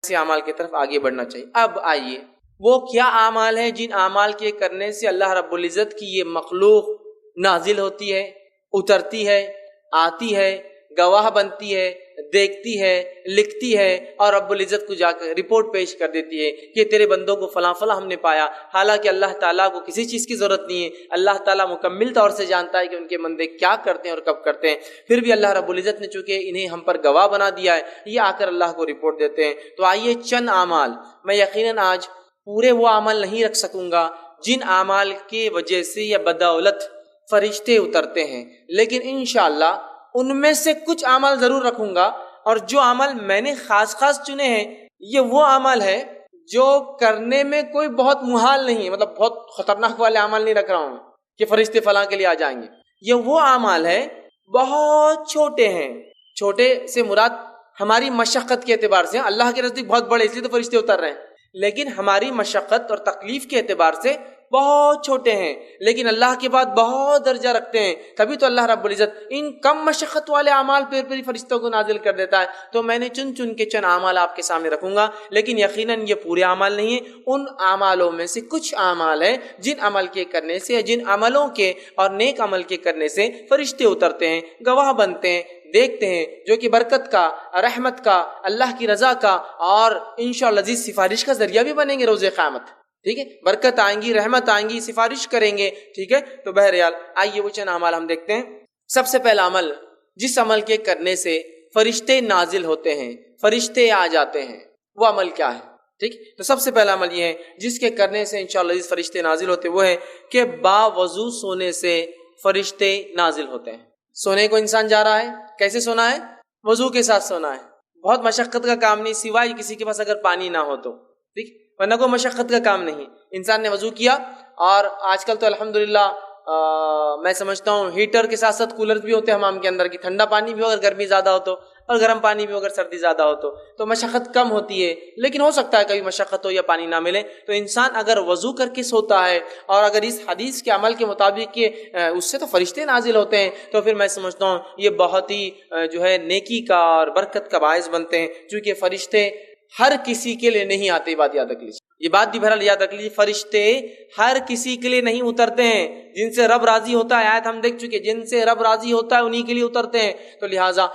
سے اعمال کی طرف آگے بڑھنا چاہیے۔ اب آئیے وہ کیا اعمال ہیں جن اعمال کے کرنے سے اللہ رب العزت کی یہ مخلوق نازل ہوتی ہے، اترتی ہے، آتی ہے، گواہ بنتی ہے، دیکھتی ہے، لکھتی ہے اور رب العزت کو جا کر رپورٹ پیش کر دیتی ہے کہ تیرے بندوں کو فلاں فلاں ہم نے پایا۔ حالانکہ اللہ تعالیٰ کو کسی چیز کی ضرورت نہیں ہے، اللہ تعالیٰ مکمل طور سے جانتا ہے کہ ان کے بندے کیا کرتے ہیں اور کب کرتے ہیں، پھر بھی اللہ رب العزت نے چونکہ انہیں ہم پر گواہ بنا دیا ہے، یہ آ کر اللہ کو رپورٹ دیتے ہیں۔ تو آئیے چند اعمال، میں یقیناً آج پورے وہ اعمال نہیں رکھ سکوں گا جن اعمال کی وجہ سے یا بدولت فرشتے اترتے ہیں، لیکن انشاءاللہ ان میں سے کچھ اعمال ضرور رکھوں گا، اور جو عمل میں نے خاص چنے ہیں یہ وہ عمل ہے جو کرنے میں کوئی بہت محال نہیں ہے، مطلب بہت خطرناک والے عمل نہیں رکھ رہا ہوں کہ فرشتے فلاں کے لیے آ جائیں گے۔ یہ وہ اعمال ہے بہت چھوٹے ہیں، چھوٹے سے مراد ہماری مشقت کے اعتبار سے، اللہ کے نزدیک بہت بڑے اس لیے تو فرشتے اتر رہے ہیں، لیکن ہماری مشقت اور تکلیف کے اعتبار سے بہت چھوٹے ہیں، لیکن اللہ کے بعد بہت درجہ رکھتے ہیں۔ تبھی تو اللہ رب العزت ان کم مشقت والے اعمال پر فرشتوں کو نازل کر دیتا ہے۔ تو میں نے چن کے چند اعمال آپ کے سامنے رکھوں گا، لیکن یقیناً یہ پورے اعمال نہیں ہیں، ان اعمالوں میں سے کچھ اعمال ہیں جن عمل کے کرنے سے، جن عملوں کے اور نیک عمل کے کرنے سے فرشتے اترتے ہیں، گواہ بنتے ہیں، دیکھتے ہیں، جو کہ برکت کا، رحمت کا، اللہ کی رضا کا اور انشاءاللہ عزیز سفارش کا ذریعہ بھی بنیں گے روز قیامت۔ ٹھیک ہے، برکت آئیں گی، رحمت آئیں گی، سفارش کریں گے۔ ٹھیک ہے، تو بہرحال آئیے وہ چند اعمال ہم دیکھتے ہیں۔ سب سے پہلا عمل جس عمل کے کرنے سے فرشتے نازل ہوتے ہیں، فرشتے آ جاتے ہیں، وہ عمل کیا ہے؟ ٹھیک، تو سب سے پہلا عمل یہ ہے جس کے کرنے سے انشاءاللہ فرشتے نازل ہوتے، وہ ہے کہ باوضو سونے سے فرشتے نازل ہوتے ہیں۔ سونے کو انسان جا رہا ہے، کیسے سونا ہے؟ وضو کے ساتھ سونا ہے، بہت مشقت کا کام نہیں، سوائے کسی کے پاس اگر پانی نہ ہو تو، ٹھیک، ورنہ کوئی مشقت کا کام نہیں۔ انسان نے وضو کیا، اور آج کل تو الحمدللہ میں سمجھتا ہوں ہیٹر کے ساتھ ساتھ کولر بھی ہوتے ہیں حمام کے اندر، کی ٹھنڈا پانی بھی ہو اگر گرمی زیادہ ہو تو، اور گرم پانی بھی ہو اگر سردی زیادہ ہو تو مشقت کم ہوتی ہے۔ لیکن ہو سکتا ہے کبھی مشقت ہو یا پانی نہ ملے، تو انسان اگر وضو کر کے سوتا ہے، اور اگر اس حدیث کے عمل کے مطابق کہ اس سے تو فرشتے نازل ہوتے ہیں، تو پھر میں سمجھتا ہوں یہ بہت ہی جو ہے نیکی کا اور برکت کا باعث بنتے ہیں، چونکہ فرشتے ہر کسی کے لیے نہیں آتے۔ بات یاد رکھ لیجیے، یہ بات بھی بہرحال یاد رکھ لیجیے، فرشتے ہر کسی کے لیے نہیں اترتے ہیں، جن سے رب راضی ہوتا ہے، آیت ہم دیکھ چکے، جن سے رب راضی ہوتا ہے انہی کے لیے اترتے ہیں۔ تو لہٰذا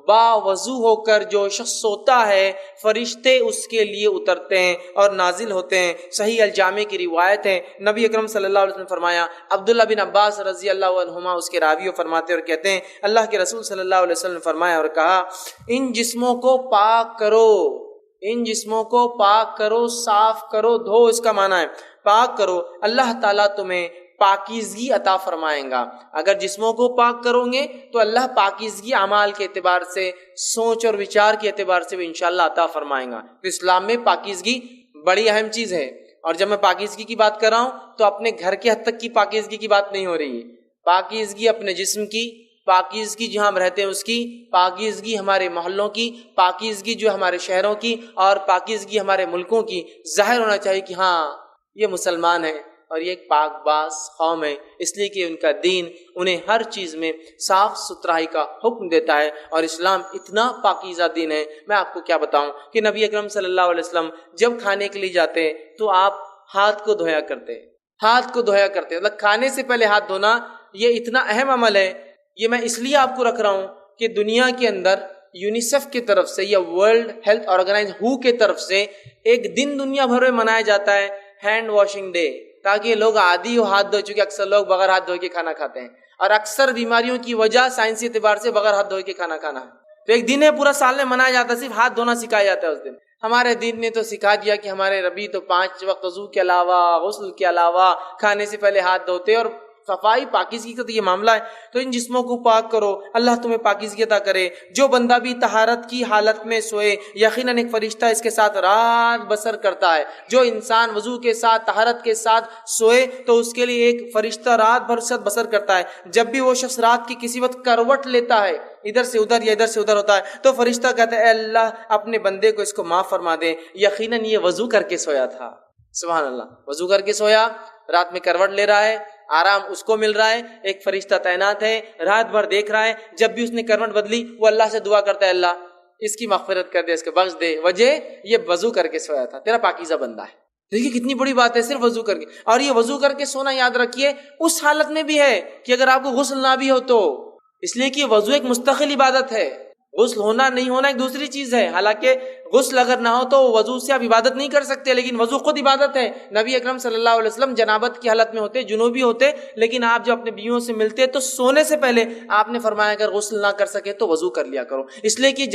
باوضو ہو کر جو شخص سوتا ہے، فرشتے اس کے لیے اترتے ہیں اور نازل ہوتے ہیں۔ صحیح الجامع کی روایت ہے، نبی اکرم صلی اللہ علیہ وسلم نے فرمایا، عبداللہ بن عباس رضی اللہ عنہما اس کے راوی فرماتے اور کہتے ہیں، اللہ کے رسول صلی اللہ علیہ وسلم نے فرمایا اور کہا، ان جسموں کو پاک کرو، ان جسموں کو پاک کرو، صاف کرو، دھو، اس کا معنی ہے پاک کرو، اللہ تعالیٰ تمہیں پاکیزگی عطا فرمائیں گا۔ اگر جسموں کو پاک کرو گے تو اللہ پاکیزگی اعمال کے اعتبار سے، سوچ اور وچار کے اعتبار سے بھی انشاءاللہ عطا فرمائیں گا۔ تو اسلام میں پاکیزگی بڑی اہم چیز ہے، اور جب میں پاکیزگی کی بات کر رہا ہوں تو اپنے گھر کے حد تک کی پاکیزگی کی بات نہیں ہو رہی ہے، پاکیزگی اپنے جسم کی، پاکیزگی جہاں ہم رہتے ہیں اس کی، پاکیزگی ہمارے محلوں کی، پاکیزگی جو ہمارے شہروں کی، اور پاکیزگی ہمارے ملکوں کی۔ ظاہر ہونا چاہیے کہ ہاں یہ مسلمان ہے اور یہ ایک پاک باز قوم ہے، اس لیے کہ ان کا دین انہیں ہر چیز میں صاف ستھرائی کا حکم دیتا ہے، اور اسلام اتنا پاکیزہ دین ہے، میں آپ کو کیا بتاؤں کہ نبی اکرم صلی اللہ علیہ وسلم جب کھانے کے لیے جاتے تو آپ ہاتھ کو دھویا کرتے، ہاتھ کو دھویا کرتے، مطلب کھانے سے پہلے ہاتھ دھونا یہ اتنا اہم عمل ہے۔ یہ میں اس لیے آپ کو رکھ رہا ہوں کہ دنیا کے اندر یونیسیف کی طرف سے یا ورلڈ ہیلتھ آرگنائز ہو کی طرف سے ایک دن دنیا بھر میں منایا جاتا ہے، ہینڈ واشنگ ڈے، تاکہ لوگ عادی ہو ہاتھ دھو، چونکہ اکثر لوگ بغیر ہاتھ دھوئے کے کھانا کھاتے ہیں، اور اکثر بیماریوں کی وجہ سائنسی اعتبار سے بغیر ہاتھ دھوئے کے کھانا کھانا ہے۔ تو ایک دن ہے پورا سال میں منایا جاتا ہے، صرف ہاتھ دھونا سکھایا جاتا ہے اس دن۔ ہمارے دین نے تو سکھا دیا کہ ہمارے ربی تو 5 وقت وضو کے علاوہ، غسل کے علاوہ کھانے سے پہلے ہاتھ دھوتے، اور صفائی پاکیزگی کا تو یہ معاملہ ہے۔ تو ان جسموں کو پاک کرو، اللہ تمہیں پاکیزگی عطا کرے۔ جو بندہ بھی طہارت کی حالت میں سوئے، یقیناً ایک فرشتہ اس کے ساتھ رات بسر کرتا ہے۔ جو انسان وضو کے ساتھ، طہارت کے ساتھ سوئے تو اس کے لیے ایک فرشتہ رات بھر ساتھ بسر کرتا ہے۔ جب بھی وہ شخص رات کی کسی وقت کروٹ لیتا ہے، ادھر سے ادھر یا ادھر سے ادھر ہوتا ہے، تو فرشتہ کہتا ہے اے اللہ اپنے بندے کو اس کو معاف فرما دے، یقیناً یہ وضو کر کے سویا تھا۔ سبحان اللہ، وضو کر کے سویا، رات میں کروٹ لے رہا ہے، آرام اس کو مل رہا ہے، ایک فرشتہ تعینات ہے، رات بھر دیکھ رہا ہے۔ جب بھی اس نے کروٹ بدلی وہ اللہ سے دعا کرتا ہے، اللہ اس کی مغفرت کر دے، اس کو بخش دے. وجہ یہ وضو کر کے سویا تھا، تیرا پاکیزہ بندہ ہے. دیکھیے کتنی بڑی بات ہے، صرف وضو کر کے. اور یہ وضو کر کے سونا یاد رکھیے اس حالت میں بھی ہے کہ اگر آپ کو غسل نہ بھی ہو تو، اس لیے کہ وضو ایک مستقل عبادت ہے. غسل ہونا نہیں ہونا ایک دوسری چیز ہے. حالانکہ غسل اگر نہ ہو تو وضو سے آپ عبادت نہیں کر سکتے، لیکن وضو خود عبادت ہے. نبی اکرم صلی اللہ علیہ وسلم جنابت کی حالت میں ہوتے، جنوبی ہوتے، لیکن آپ جب اپنے بیویوں سے ملتے تو سونے سے پہلے آپ نے فرمایا اگر غسل نہ کر سکے تو وضو کر لیا کرو. اس لیے کہ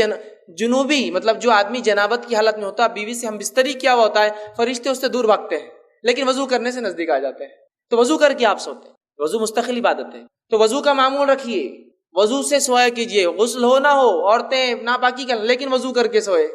جنوبی مطلب جو آدمی جنابت کی حالت میں ہوتا، بیوی سے ہم بستری کیا ہوا ہوتا ہے، فرشتے اس سے دور بھاگتے ہیں، لیکن وضو کرنے سے نزدیک آ جاتے ہیں. تو وضو کر کے آپ سوتے ہیں. وضو مستقل عبادت ہے. تو وضو کا معمول رکھیے، وضو سے سویا کیجیے. غسل ہو نہ ہو، عورتیں ناپاکی کریں لیکن وضو کر کے سوئے.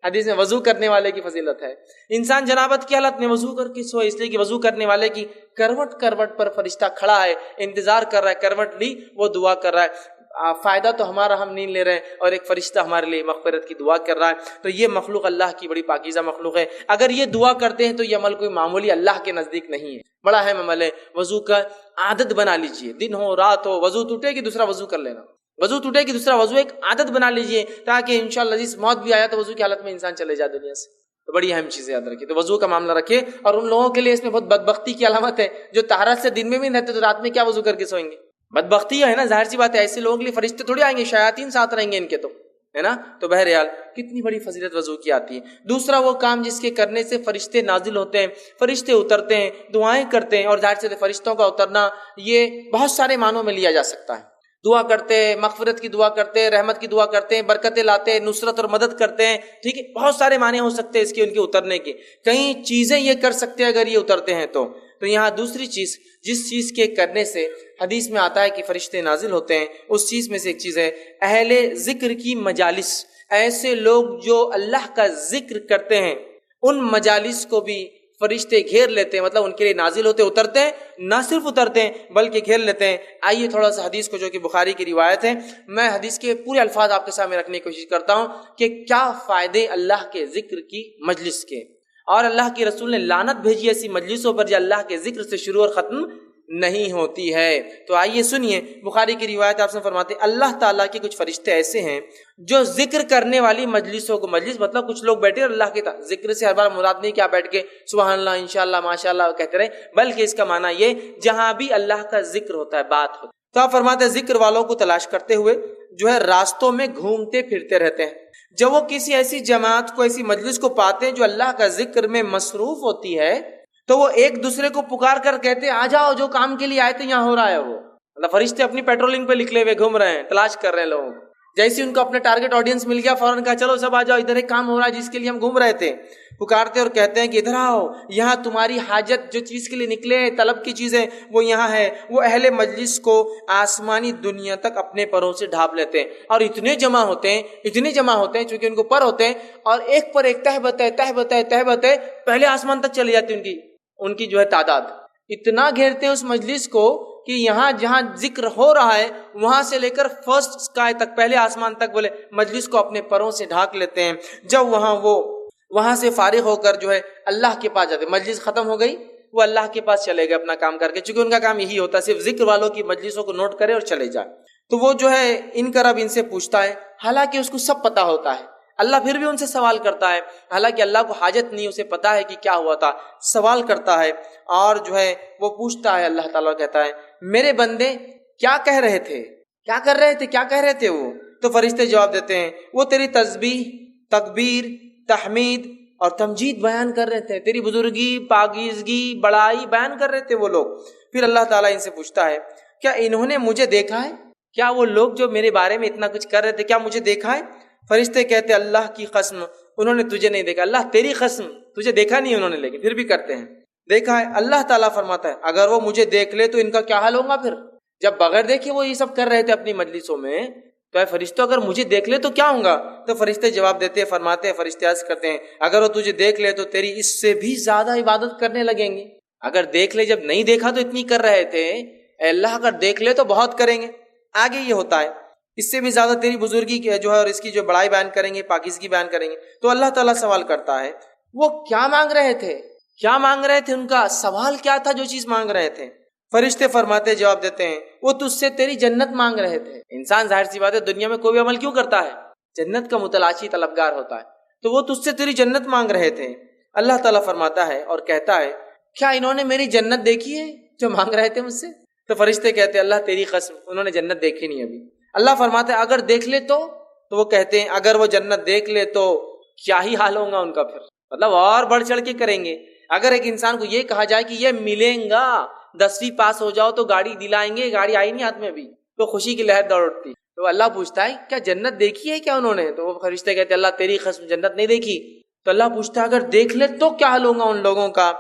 حدیث میں وضو کرنے والے کی فضیلت ہے. انسان جنابت کی حالت میں وضو کر کے سوئے، اس لیے کہ وضو کرنے والے کی کروٹ کروٹ پر فرشتہ کھڑا ہے، انتظار کر رہا ہے. کروٹ لی، وہ دعا کر رہا ہے. فائدہ تو ہمارا ہم نہیں لے رہے ہیں، اور ایک فرشتہ ہمارے لیے مغفرت کی دعا کر رہا ہے. تو یہ مخلوق اللہ کی بڑی پاکیزہ مخلوق ہے. اگر یہ دعا کرتے ہیں تو یہ عمل کوئی معمولی اللہ کے نزدیک نہیں ہے، بڑا اہم عمل ہے. وضو کا عادت بنا لیجئے، دن ہو رات ہو، وضو ٹوٹے کہ دوسرا وضو کر لینا، وضو ٹوٹے کہ دوسرا وضو، ایک عادت بنا لیجئے تاکہ انشاءاللہ جس موت بھی آیا تو وضو کی حالت میں انسان چلے جائے دنیا سے. تو بڑی اہم چیزیں یاد رکھیے. تو وضو کا معاملہ رکھے. اور ان لوگوں کے لیے اس میں بہت بدبختی کی علامت ہے جو طہارت سے دن میں بھی رہتے تو رات میں کیا وضو کر کے سوئیں گے. بدبختی ہے نا، ظاہر سی بات ہے. ایسے لوگوں کے لیے فرشتے تھوڑی آئیں گے، شیاطین ساتھ رہیں گے ان کے، تو ہے نا. تو بہرحال کتنی بڑی فضیلت وضو کی آتی ہے. دوسرا وہ کام جس کے کرنے سے فرشتے نازل ہوتے ہیں، فرشتے اترتے ہیں، دعائیں کرتے ہیں. اور ظاہر سے فرشتوں کا اترنا یہ بہت سارے معنوں میں لیا جا سکتا ہے. دعا کرتے ہیں، مغفرت کی دعا کرتے ہیں، رحمت کی دعا کرتے ہیں، برکتیں لاتے ہیں، نصرت اور مدد کرتے ہیں. ٹھیک ہے، بہت سارے معنی ہو سکتے ہیں اس کے، ان کے اترنے کے. کئی چیزیں یہ کر سکتے ہیں اگر یہ اترتے ہیں تو. یہاں دوسری چیز جس چیز کے کرنے سے حدیث میں آتا ہے کہ فرشتے نازل ہوتے ہیں، اس چیز میں سے ایک چیز ہے اہل ذکر کی مجالس. ایسے لوگ جو اللہ کا ذکر کرتے ہیں ان مجالس کو بھی فرشتے گھیر لیتے ہیں. مطلب ان کے لیے نازل ہوتے، اترتے ہیں، نہ صرف اترتے ہیں بلکہ گھیر لیتے ہیں. آئیے تھوڑا سا حدیث کو، جو کہ بخاری کی روایت ہے، میں حدیث کے پورے الفاظ آپ کے سامنے رکھنے کی کوشش کرتا ہوں کہ کیا فائدے اللہ کے ذکر کی مجلس کے. اور اللہ کے رسول نے لعنت بھیجی ایسی مجلسوں پر جو اللہ کے ذکر سے شروع اور ختم نہیں ہوتی ہے. تو آئیے سنیے بخاری کی روایت، آپ سے فرماتے ہیں اللہ تعالیٰ کے کچھ فرشتے ایسے ہیں جو ذکر کرنے والی مجلسوں کو، مجلس مطلب کچھ لوگ بیٹھے اللہ کے ذکر سے ہر بار مراد نہیں کہ آپ بیٹھ کے سبحان اللہ انشاءاللہ ماشاءاللہ کہتے رہے، بلکہ اس کا معنی یہ جہاں بھی اللہ کا ذکر ہوتا ہے، بات ہوتی ہے. تو آپ فرماتے ہیں ذکر والوں کو تلاش کرتے ہوئے جو ہے راستوں میں گھومتے پھرتے رہتے ہیں. جب وہ کسی ایسی جماعت کو، ایسی مجلس کو پاتے ہیں جو اللہ کا ذکر میں مصروف ہوتی ہے تو وہ ایک دوسرے کو پکار کر کہتے ہیں آ جاؤ، جو کام کے لیے آئے تھے یہاں ہو رہا ہے. وہ مطلب فرشتے اپنی پیٹرولنگ پہ نکلے ہوئے گھوم رہے ہیں، تلاش کر رہے ہیں لوگوں کو. جیسے ان کو اپنے ٹارگٹ آڈینس مل گیا، فوراً کہا چلو سب آ جاؤ، ادھر ایک کام ہو رہا ہے جس کے لیے ہم گھوم رہے تھے. پکارتے اور کہتے ہیں کہ ادھر آؤ، یہاں تمہاری حاجت جو چیز کے لیے نکلے ہیں، طلب کی چیزیں وہ یہاں ہے. وہ اہل مجلس کو آسمانی دنیا تک اپنے پروں سے ڈھانپ لیتے ہیں اور اتنے جمع ہوتے ہیں چونکہ ان کو پر ہوتے ہیں، اور ایک پر ایک تہبت ہے پہلے آسمان تک چلی جاتی ان کی جو ہے تعداد. اتنا گھیرتے ہیں اس مجلس کو کہ یہاں جہاں ذکر ہو رہا ہے وہاں سے لے کر فرسٹ اسکائی تک، پہلے آسمان تک بولے مجلس کو اپنے پروں سے ڈھانک لیتے ہیں. جب وہاں سے فارغ ہو کر جو ہے اللہ کے پاس جاتے، مجلس ختم ہو گئی، وہ اللہ کے پاس چلے گئے اپنا کام کر کے، چونکہ ان کا کام یہی ہوتا ہے صرف ذکر والوں کی مجلسوں کو نوٹ کرے اور چلے جائے. تو وہ جو ہے ان کا رب ان سے پوچھتا ہے، حالانکہ اس کو سب پتا ہوتا ہے. اللہ پھر بھی ان سے سوال کرتا ہے، حالانکہ اللہ کو حاجت نہیں، اسے پتا ہے کہ کیا ہوا تھا. سوال کرتا ہے اور جو ہے وہ پوچھتا ہے. اللہ تعالیٰ کہتا ہے میرے بندے کیا کہہ رہے تھے، کیا کر رہے تھے، کیا کہہ رہے تھے وہ؟ تو فرشتے جواب دیتے ہیں وہ تیری تسبیح، تکبیر، تحمید اور تمجید بیان کر رہے تھے، تیری بزرگی، پاکیزگی، بڑائی بیان کر رہے تھے وہ لوگ. پھر اللہ تعالیٰ ان سے پوچھتا ہے کیا انہوں نے مجھے دیکھا ہے؟ کیا وہ لوگ جو میرے بارے میں اتنا کچھ کر رہے تھے کیا مجھے دیکھا ہے؟ فرشتے کہتے اللہ کی قسم انہوں نے تجھے نہیں دیکھا. اللہ تیری قسم تجھے دیکھا نہیں انہوں نے، لیکن پھر بھی کرتے ہیں دیکھا ہے. اللہ تعالیٰ فرماتا ہے اگر وہ مجھے دیکھ لے تو ان کا کیا حال ہوگا؟ پھر جب بغیر دیکھے وہ یہ سب کر رہے تھے اپنی مجلسوں میں، تو اے فرشتوں اگر مجھے دیکھ لے تو کیا ہوگا؟ تو فرشتے جواب دیتے ہیں، فرماتے ہیں فرشتے عرض کرتے ہیں اگر وہ تجھے دیکھ لے تو تیری اس سے بھی زیادہ عبادت کرنے لگیں گے. اگر دیکھ لے، جب نہیں دیکھا تو اتنی کر رہے تھے، اے اللہ اگر دیکھ لے تو بہت کریں گے. آگے یہ ہوتا ہے اس سے بھی زیادہ تیری بزرگی جو ہے اور اس کی جو بڑائی بیان کریں گے، پاکیزگی بیان کریں گے. تو اللہ تعالیٰ سوال کرتا ہے وہ کیا مانگ رہے تھے، کیا مانگ رہے تھے، ان کا سوال کیا تھا جو چیز مانگ رہے تھے؟ فرشتے فرماتے جواب دیتے ہیں وہ تجھ سے تیری جنت مانگ رہے تھے. انسان ظاہر سی بات ہے دنیا میں کوئی بھی عمل کیوں کرتا ہے؟ جنت کا متلاشی طلبگار ہوتا ہے. تو وہ تجھ سے تیری جنت مانگ رہے تھے. اللہ تعالیٰ فرماتا ہے اور کہتا ہے کیا انہوں نے میری جنت دیکھی ہے جو مانگ رہے تھے مجھ سے؟ تو فرشتے کہتے ہیں اللہ تیری قسم انہوں نے جنت دیکھی نہیں ابھی. اللہ فرماتا ہے اگر دیکھ لے تو وہ کہتے ہیں اگر وہ جنت دیکھ لے تو کیا ہی حال ہوگا ان کا. پھر مطلب اور بڑھ چڑھ کے کریں گے. اگر ایک انسان کو یہ کہا جائے کہ یہ ملیں گا 10ویں پاس ہو جاؤ تو گاڑی دلائیں گے, گاڑی آئی نہیں ہاتھ میں ابھی, تو خوشی کی لہر دوڑ اٹھتی. تو اللہ پوچھتا ہے کیا جنت دیکھی ہے کیا انہوں نے؟ تو وہ فرشتے کہتے ہیں اللہ تیری قسم جنت نہیں دیکھی. تو اللہ پوچھتا ہے اگر دیکھ لے تو کیا حال ہوگا ان لوگوں کا؟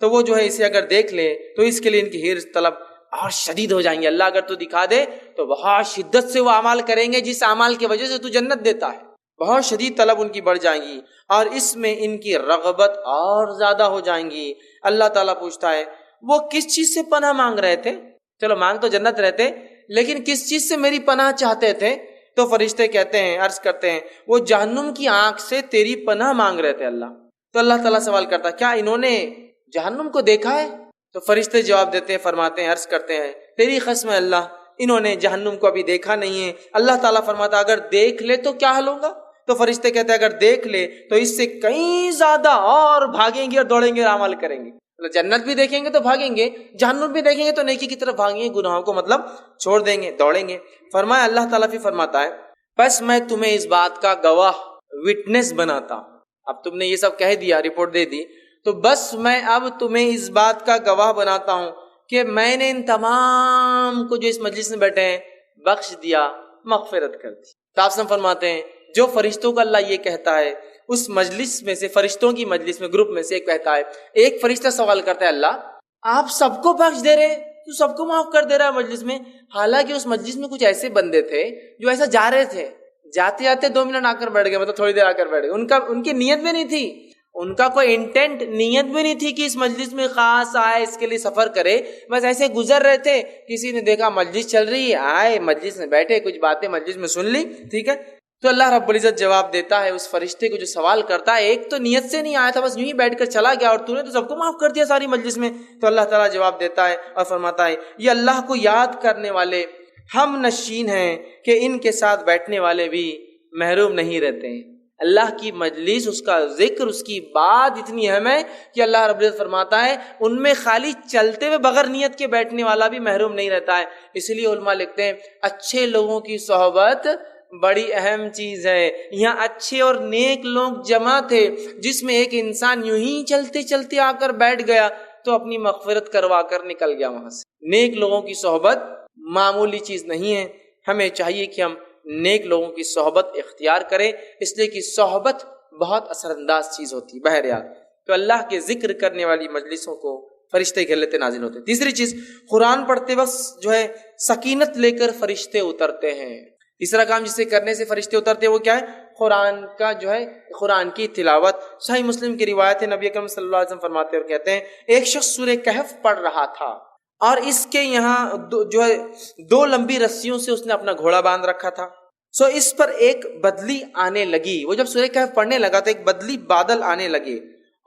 تو وہ جو ہے اسے اگر دیکھ لے تو اس کے لیے ان کی حرص طلب اور شدید ہو جائیں گے. اللہ اگر تو دکھا دے تو بہت شدت سے وہ اعمال کریں گے جس اعمال کی وجہ سے تو جنت دیتا ہے. بہت شدید طلب ان کی بڑھ جائیں گی اور اس میں ان کی رغبت اور زیادہ ہو جائیں گی. اللہ تعالیٰ پوچھتا ہے وہ کس چیز سے پناہ مانگ رہے تھے؟ چلو مانگ تو جنت رہتے لیکن کس چیز سے میری پناہ چاہتے تھے؟ تو فرشتے کہتے ہیں عرض کرتے ہیں وہ جہنم کی آنکھ سے تیری پناہ مانگ رہے تھے اللہ. تو اللہ تعالیٰ سوال کرتا کیا انہوں نے جہنم کو دیکھا ہے؟ تو فرشتے جواب دیتے ہیں فرماتے ہیں عرض کرتے ہیں تیری قسم ہے اللہ انہوں نے جہنم کو ابھی دیکھا نہیں ہے. اللہ تعالیٰ فرماتا اگر دیکھ لے تو کیا حال ہوگا؟ تو فرشتے کہتے ہیں اگر دیکھ لے تو اس سے کہیں زیادہ اور بھاگیں گے اور دوڑیں گے اور عمل کریں گے. جنت بھی دیکھیں گے تو بھاگیں گے, جہنم بھی دیکھیں گے تو نیکی کی طرف بھاگیں گے, گناہوں کو مطلب چھوڑ دیں گے, دوڑیں گے. فرمایا اللہ تعالیٰ بھی فرماتا ہے بس میں تمہیں اس بات کا گواہ وٹنس بناتا ہوں. اب تم نے یہ سب کہہ دیا, رپورٹ دے دی, تو بس میں اب تمہیں اس بات کا گواہ بناتا ہوں کہ میں نے ان تمام کو جو اس مجلس میں بیٹھے ہیں بخش دیا, مغفرت کر دی. تو آپ فرماتے ہیں جو فرشتوں کو اللہ یہ کہتا ہے اس مجلس میں سے, فرشتوں کی مجلس میں گروپ میں سے ایک کہتا ہے, ایک فرشتہ سوال کرتا ہے اللہ آپ سب کو بخش دے رہے, تو سب کو معاف کر دے رہا ہے مجلس میں. حالانکہ اس مجلس میں کچھ ایسے بندے تھے جو ایسا جا رہے تھے, جاتے جاتے 2 منٹ آ کر بیٹھ گئے, مطلب تھوڑی دیر آ کر بیٹھ گئے. ان کی نیت بھی نہیں تھی, ان کا کوئی انٹینٹ نیت بھی نہیں تھی کہ اس مجلس میں خاص آئے اس کے لیے سفر کرے, بس ایسے گزر رہے تھے. کسی نے دیکھا مجلس چل رہی ہے, آئے مجلس میں بیٹھے, کچھ باتیں مجلس میں سن لی, ٹھیک ہے. تو اللہ رب العزت جواب دیتا ہے اس فرشتے کو جو سوال کرتا ہے ایک تو نیت سے نہیں آیا تھا, بس یوں ہی بیٹھ کر چلا گیا اور تو نے تو سب کو معاف کر دیا ساری مجلس میں. تو اللہ تعالیٰ جواب دیتا ہے اور فرماتا ہے یہ اللہ کو یاد کرنے والے ہم نشین ہیں کہ ان کے ساتھ بیٹھنے والے بھی محروم نہیں رہتے ہیں. اللہ کی مجلس, اس کا ذکر, اس کی بات اتنی اہم ہے کہ اللہ رب العزت فرماتا ہے ان میں خالی چلتے ہوئے بغیر نیت کے بیٹھنے والا بھی محروم نہیں رہتا ہے. اس لیے علماء لکھتے ہیں اچھے لوگوں کی صحبت بڑی اہم چیز ہے. یہاں اچھے اور نیک لوگ جمع تھے, جس میں ایک انسان یوں ہی چلتے چلتے آ کر بیٹھ گیا تو اپنی مغفرت کروا کر نکل گیا وہاں سے. نیک لوگوں کی صحبت معمولی چیز نہیں ہے, ہمیں چاہیے کہ ہم نیک لوگوں کی صحبت اختیار کریں, اس لیے کہ صحبت بہت اثر انداز چیز ہوتی ہے. بہرحال تو اللہ کے ذکر کرنے والی مجلسوں کو فرشتے گھیر لیتے, نازل ہوتے. تیسری چیز, قرآن پڑھتے وقت جو ہے سکینت لے کر فرشتے اترتے ہیں. تیسرا کام جسے کرنے سے فرشتے اترتے ہیں وہ کیا ہے؟ قرآن کا جو ہے قرآن کی تلاوت. صحیح مسلم کی روایت ہے, نبی اکرم صلی اللہ علیہ وسلم فرماتے اور کہتے ہیں ایک شخص سورہ کہف پڑھ رہا تھا اور اس کے یہاں جو ہے 2 لمبی رسیوں سے اس نے اپنا گھوڑا باندھ رکھا تھا. سو اس پر ایک بدلی آنے لگی. وہ جب سورہ کہف پڑھنے لگا تو ایک بدلی بادل آنے لگے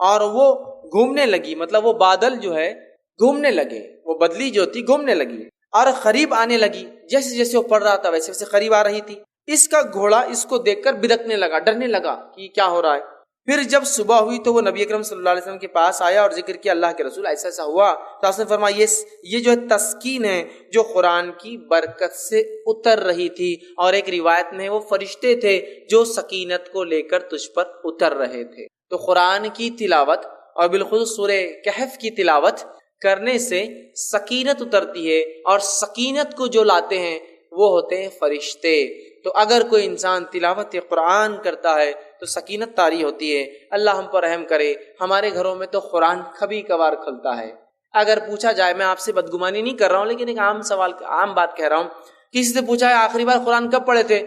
اور وہ گھومنے لگی, مطلب وہ بادل جو ہے گھومنے لگے, وہ بدلی جو تھی گھومنے لگی اور قریب آنے لگی. جیسے جیسے وہ پڑھ رہا تھا ویسے ویسے قریب آ رہی تھی. اس کا گھوڑا اس کو دیکھ کر بدکنے لگا, ڈرنے لگا کہ کیا ہو رہا ہے. پھر جب صبح ہوئی تو وہ نبی اکرم صلی اللہ علیہ وسلم کے پاس آیا اور ذکر کیا اللہ کے رسول ایسا ایسا ہوا. تو آپ نے فرمایا یہ جو تسکین ہے جو قرآن کی برکت سے اتر رہی تھی, اور ایک روایت میں وہ فرشتے تھے جو سکینت کو لے کر تجھ پر اتر رہے تھے. تو قرآن کی تلاوت اور بالخصوص سورہ کہف کی تلاوت کرنے سے سکینت اترتی ہے, اور سکینت کو جو لاتے ہیں وہ ہوتے ہیں فرشتے. تو اگر کوئی انسان تلاوت قرآن کرتا ہے تو سکینت طاری ہوتی ہے. اللہ ہم پر رحم کرے. ہمارے گھروں میں تو قرآن کبھی کبھار کھلتا ہے. اگر پوچھا جائے, میں آپ سے بدگمانی نہیں کر رہا ہوں لیکن ایک عام بات کہہ رہا ہوں, کسی سے پوچھا ہے آخری بار قرآن کب پڑھے تھے,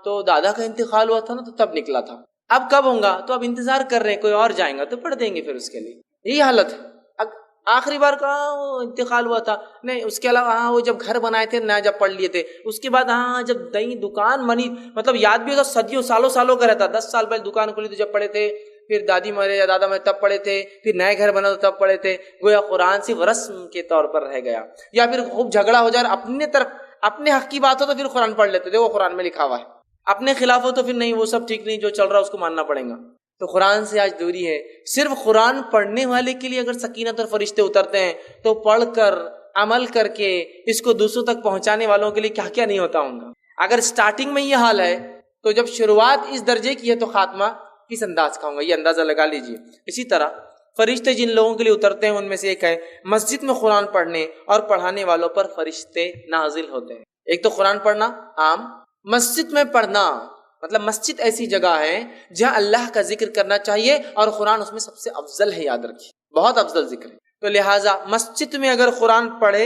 تو دادا کا انتقال ہوا تھا نا تو تب نکلا تھا. اب کب ہوگا, تو اب انتظار کر رہے ہیں, کوئی اور جائیں گا تو پڑھ دیں گے پھر اس کے لیے. یہی حالت ہے. آخری بار کا وہ انتقال ہوا تھا نہیں, اس کے علاوہ وہ جب گھر بنائے تھے نیا, جب پڑھ لیے تھے, اس کے بعد جب نئی دکان بنی, مطلب یاد بھی ہوتا صدیوں سالوں کا رہتا. 10 سال پہلے دکان کھلی تو جب پڑھے تھے, پھر دادی مرے یا دادا مرے تب پڑھے تھے, پھر نئے گھر بنا تو تب پڑھے تھے. گویا قرآن صرف رسم کے طور پر رہ گیا. یا پھر خوب جھگڑا ہو جائے اپنے حق کی بات ہو تو پھر قرآن پڑھ لیتے تھے, وہ قرآن میں لکھا ہوا ہے. اپنے خلاف ہو تو پھر نہیں، وہ سب ٹھیک نہیں، جو چل رہا ہے اس کو ماننا پڑے گا. تو قرآن سے آج دوری ہے. صرف قرآن پڑھنے والے کے لیے اگر سکینت اور فرشتے اترتے ہیں تو پڑھ کر عمل کر کے اس کو دوسروں تک پہنچانے والوں کے لیے کیا کیا نہیں ہوتا ہوں گا. اگر سٹارٹنگ میں یہ حال ہے تو جب شروعات اس درجے کی ہے تو خاتمہ کس انداز کا ہوگا، یہ اندازہ لگا لیجئے. اسی طرح فرشتے جن لوگوں کے لیے اترتے ہیں ان میں سے ایک ہے مسجد میں قرآن پڑھنے اور پڑھانے والوں پر فرشتے نازل ہوتے ہیں. ایک تو قرآن پڑھنا عام، مسجد میں پڑھنا مطلب مسجد ایسی جگہ ہے جہاں اللہ کا ذکر کرنا چاہیے اور قرآن اس میں سب سے افضل ہے، یاد رکھیے بہت افضل ذکر ہے. تو لہٰذا مسجد میں اگر قرآن پڑھے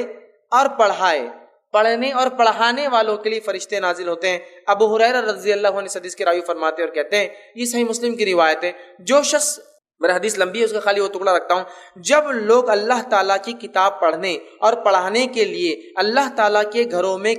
اور پڑھائے، پڑھنے اور پڑھانے والوں کے لیے فرشتے نازل ہوتے ہیں. ابو ہریرہ رضی اللہ عنہ حدیث کی راوی فرماتے ہیں اور کہتے ہیں، یہ صحیح مسلم کی روایت ہے، جو شخص، میرا حدیث لمبی ہے اس کا خالی وہ ٹکڑا رکھتا ہوں، جب لوگ اللہ تعالیٰ کی کتاب پڑھنے اور پڑھانے کے لیے اللہ تعالیٰ کے گھروں میں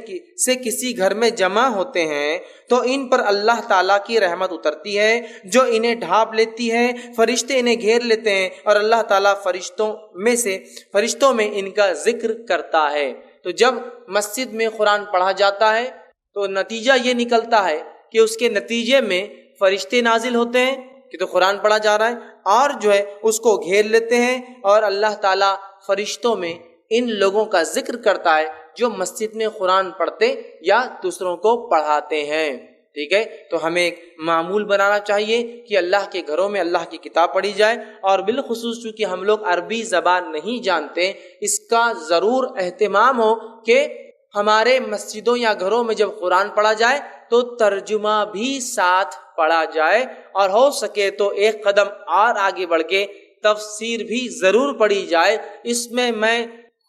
سے کسی گھر میں جمع ہوتے ہیں تو ان پر اللہ تعالیٰ کی رحمت اترتی ہے جو انہیں ڈھانپ لیتی ہے، فرشتے انہیں گھیر لیتے ہیں اور اللہ تعالیٰ فرشتوں میں ان کا ذکر کرتا ہے. تو جب مسجد میں قرآن پڑھا جاتا ہے تو نتیجہ یہ نکلتا ہے کہ اس کے نتیجے میں فرشتے نازل ہوتے ہیں کہ تو قرآن پڑھا جا رہا ہے، اور جو ہے اس کو گھیر لیتے ہیں اور اللہ تعالیٰ فرشتوں میں ان لوگوں کا ذکر کرتا ہے جو مسجد میں قرآن پڑھتے یا دوسروں کو پڑھاتے ہیں. ٹھیک ہے، تو ہمیں ایک معمول بنانا چاہیے کہ اللہ کے گھروں میں اللہ کی کتاب پڑھی جائے، اور بالخصوص چونکہ ہم لوگ عربی زبان نہیں جانتے، اس کا ضرور اہتمام ہو کہ ہمارے مسجدوں یا گھروں میں جب قرآن پڑھا جائے تو ترجمہ بھی ساتھ پڑھا جائے، اور ہو سکے تو ایک قدم اور آگے بڑھ کے تفسیر بھی ضرور پڑھی جائے. اس میں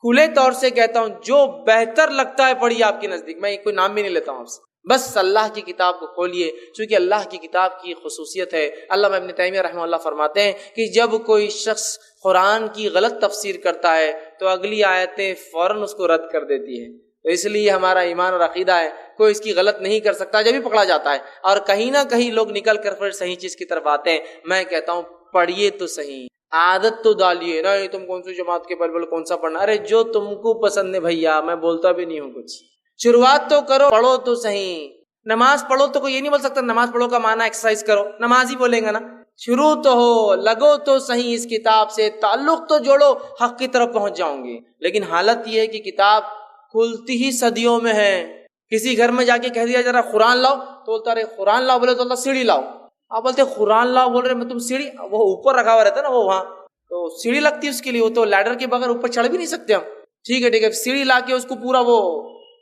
کھلے طور سے کہتا ہوں جو بہتر لگتا ہے پڑھیے آپ کے نزدیک، میں کوئی نام بھی نہیں لیتا ہوں آپ سے، بس اللہ کی کتاب کو کھولیے، چونکہ اللہ کی کتاب کی خصوصیت ہے. علامہ ابن تیمیہ رحمہ اللہ فرماتے ہیں کہ جب کوئی شخص قرآن کی غلط تفسیر کرتا ہے تو اگلی آیتیں فوراً اس کو رد کر دیتی ہے. تو اس لیے ہمارا ایمان اور عقیدہ ہے کوئی اس کی غلط نہیں کر سکتا جب بھی پکڑا جاتا ہے، اور کہیں نہ کہیں لوگ نکل کر پھر صحیح چیز کی طرف آتے ہیں. میں کہتا ہوں پڑھیے تو صحیح، عادت تو ڈالیے نا، تم کون سی جماعت کے بلبل کون سا پڑھنا، ارے جو تم کو پسند ہے بھیا، میں بولتا بھی نہیں ہوں کچھ. شروعات تو کرو، پڑھو تو صحیح. نماز پڑھو تو کوئی یہ نہیں بول سکتا نماز پڑھو کا معنی ایکسرسائز کرو، نماز ہی بولیں گا نا. شروع تو ہو، لگو تو صحیح اس کتاب سے، تعلق تو جوڑو، حق کی طرف پہنچ جاؤں گے. لیکن حالت یہ ہے کہ کتاب کھلتی ہی صدیوں میں ہے. کسی گھر میں جا کے کہہ دیا ذرا قرآن لاؤ تو بولتا رہے قرآن لاؤ، بولے تو اللہ سیڑھی لاؤ. آپ بولتے قرآن لاؤ، بول رہے میں تم سیڑھی، وہ اوپر رکھا ہوا رہتا ہے نا، وہ وہاں تو سیڑھی لگتی ہے اس کے لیے، وہ تو لیڈر کے بغیر اوپر چڑھ بھی نہیں سکتے ہم. ٹھیک ہے، سیڑھی لا کے اس کو پورا وہ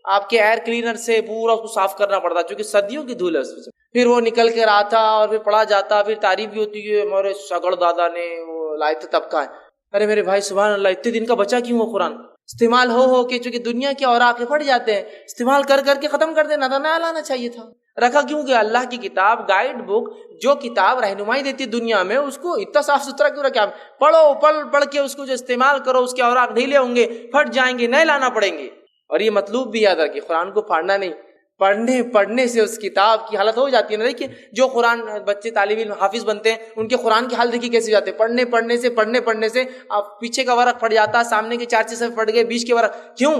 آپ کے ایئر کلینر سے پورا اس کو صاف کرنا پڑتا چونکہ صدیوں کی دھول ہے اس میں. پھر وہ نکل کے رہا تھا اور پھر پڑھا جاتا، پھر تعریف بھی ہوتی ہے ہمارے شگڑ دادا نے وہ لائے تھے تب کا ہے. ارے میرے بھائی سبحان اللہ، اتنے دن کا بچا کیوں وہ قرآن؟ استعمال ہو کے چونکہ دنیا کے اوراق پھٹ جاتے ہیں، استعمال کر کے ختم کر دینا تھا، نیا لانا چاہیے تھا. رکھا کیوں کہ اللہ کی کتاب، گائیڈ بک، جو کتاب رہنمائی دیتی دنیا میں، اس کو اتنا صاف ستھرا کیوں رکھا؟ پڑھو، پڑھ کے اس کو جو استعمال کرو، اس کے اوراق ڈھیلے ہوں گے، پھٹ جائیں گے، نئے لانا پڑیں گے. اور یہ مطلوب بھی یاد رکھیے، قرآن کو پھاڑنا نہیں، پڑھنے سے اس کتاب کی حالت ہو جاتی ہے نا. دیکھیے جو قرآن بچے طالب علم حافظ بنتے ہیں ان کے قرآن کی حالت دیکھیے کیسے جاتے ہیں، پڑھنے سے آپ پیچھے کا ورق پھٹ جاتا، سامنے کے 4 صفحے پھٹ گئے، بیچ کے ورق. کیوں؟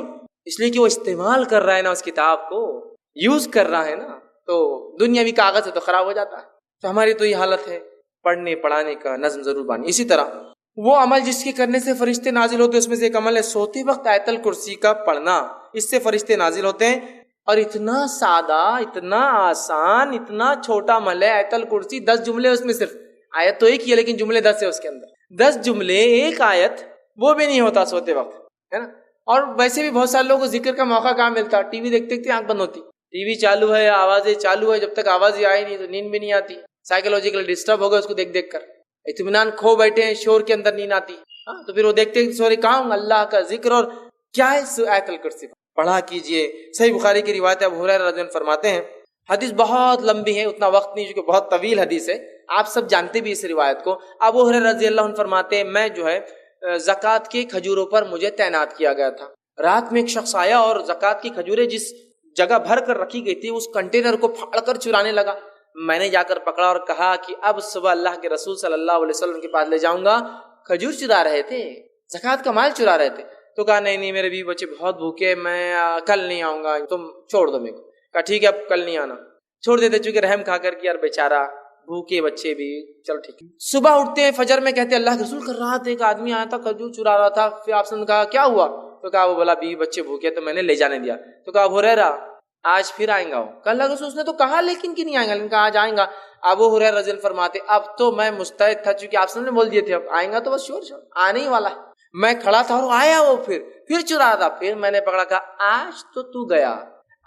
اس لیے کہ وہ استعمال کر رہا ہے نا، اس کتاب کو یوز کر رہا ہے نا. تو دنیاوی کاغذ ہے تو خراب ہو جاتا ہے. تو ہماری تو یہ حالت ہے، پڑھنے پڑھانے کا نظم ضرور بانی. اسی طرح وہ عمل جس کے کرنے سے فرشتے نازل ہوتے ہیں، اس میں سے ایک عمل ہے سوتے وقت آیت الکرسی کا پڑھنا. اس سے فرشتے نازل ہوتے ہیں، اور اتنا سادہ، اتنا آسان، اتنا چھوٹا عمل ہے آیت الکرسی. 10 جملے اس میں، صرف آیت تو ایک ہی ہے لیکن جملے 10 ہے اس کے اندر. 10 جملے، ایک آیت، وہ بھی نہیں ہوتا سوتے وقت، ہے نا. اور ویسے بھی بہت سارے لوگوں کو ذکر کا موقع کہاں ملتا، ٹی وی دیکھتے دیکھتے آنکھ بند ہوتی، ٹی وی چالو ہے، آوازیں چالو ہے، جب تک آواز آئی نہیں تو نیند بھی نہیں آتی. سائیکولوجیکل ڈسٹرب ہو گئے اس کو دیکھ دیکھ کر، اطمینان کھو بیٹھے ہیں، شور کے اندر نیند آتی. تو پھر وہ دیکھتے سورے کہاں اللہ کا ذکر، اور کیا ہے آیت الکرسی پڑھا کیجئے. صحیح بخاری کی روایت ہے، ابو ہریرہ رضی اللہ عنہ فرماتے ہیں، حدیث بہت لمبی ہے، اتنا وقت نہیں چونکہ بہت طویل حدیث ہے، آپ سب جانتے بھی اس روایت کو. ابو ہریرہ رضی اللہ عنہ فرماتے ہیں، میں جو ہے زکوٰۃ کے کھجوروں پر مجھے تعینات کیا گیا تھا. رات میں ایک شخص آیا اور زکوٰۃ کی کھجوریں جس جگہ بھر کر رکھی گئی تھی اس کنٹینر کو پھاڑ کر چرانے لگا. میں نے جا کر پکڑا اور کہا کہ اب صبح اللہ کے رسول صلی اللہ علیہ وسلم کے پاس لے جاؤں گا. کھجور چرا رہے تھے، زکوٰۃ کا مال چرا رہے تھے. تو کہا نہیں میرے بیوی بچے بہت بھوکے، میں کل نہیں آؤں گا، تم چھوڑ دو میرے کو. کہا ٹھیک ہے اب کل نہیں آنا. چھوڑ دیتے چونکہ رحم کھا کر کہ یار بیچارہ بھوکے بچے بھی، چلو ٹھیک ہے۔ صبح اٹھتے ہیں فجر میں، کہتے اللہ کے رسول کر رہا تھا، ایک آدمی آیا تھا کھجور چرا رہا تھا، پھر آپ نے کہا کیا ہوا؟ تو کہا وہ بولا بیوی بچے بھوکے تو میں نے لے جانے دیا۔ تو کہا ابو ہریرہ آج پھر آئیں گا وہ؟ کہ اللہ کے رسول، اس نے تو کہا لیکن کہ نہیں آئیں گا، لیکن کہا آج آئیں گا۔ ابو ہریرہ رضی اللہ فرماتے اب تو میں مستعد تھا، چونکہ آپ نے بول دیے تھے اب آئیں گا تو بس شور آنے ہی والا ہے۔ میں کھڑا تھا اور آیا وہ، پھر چرا رہا تھا، پھر میں نے پکڑا، کہا آج تو گیا،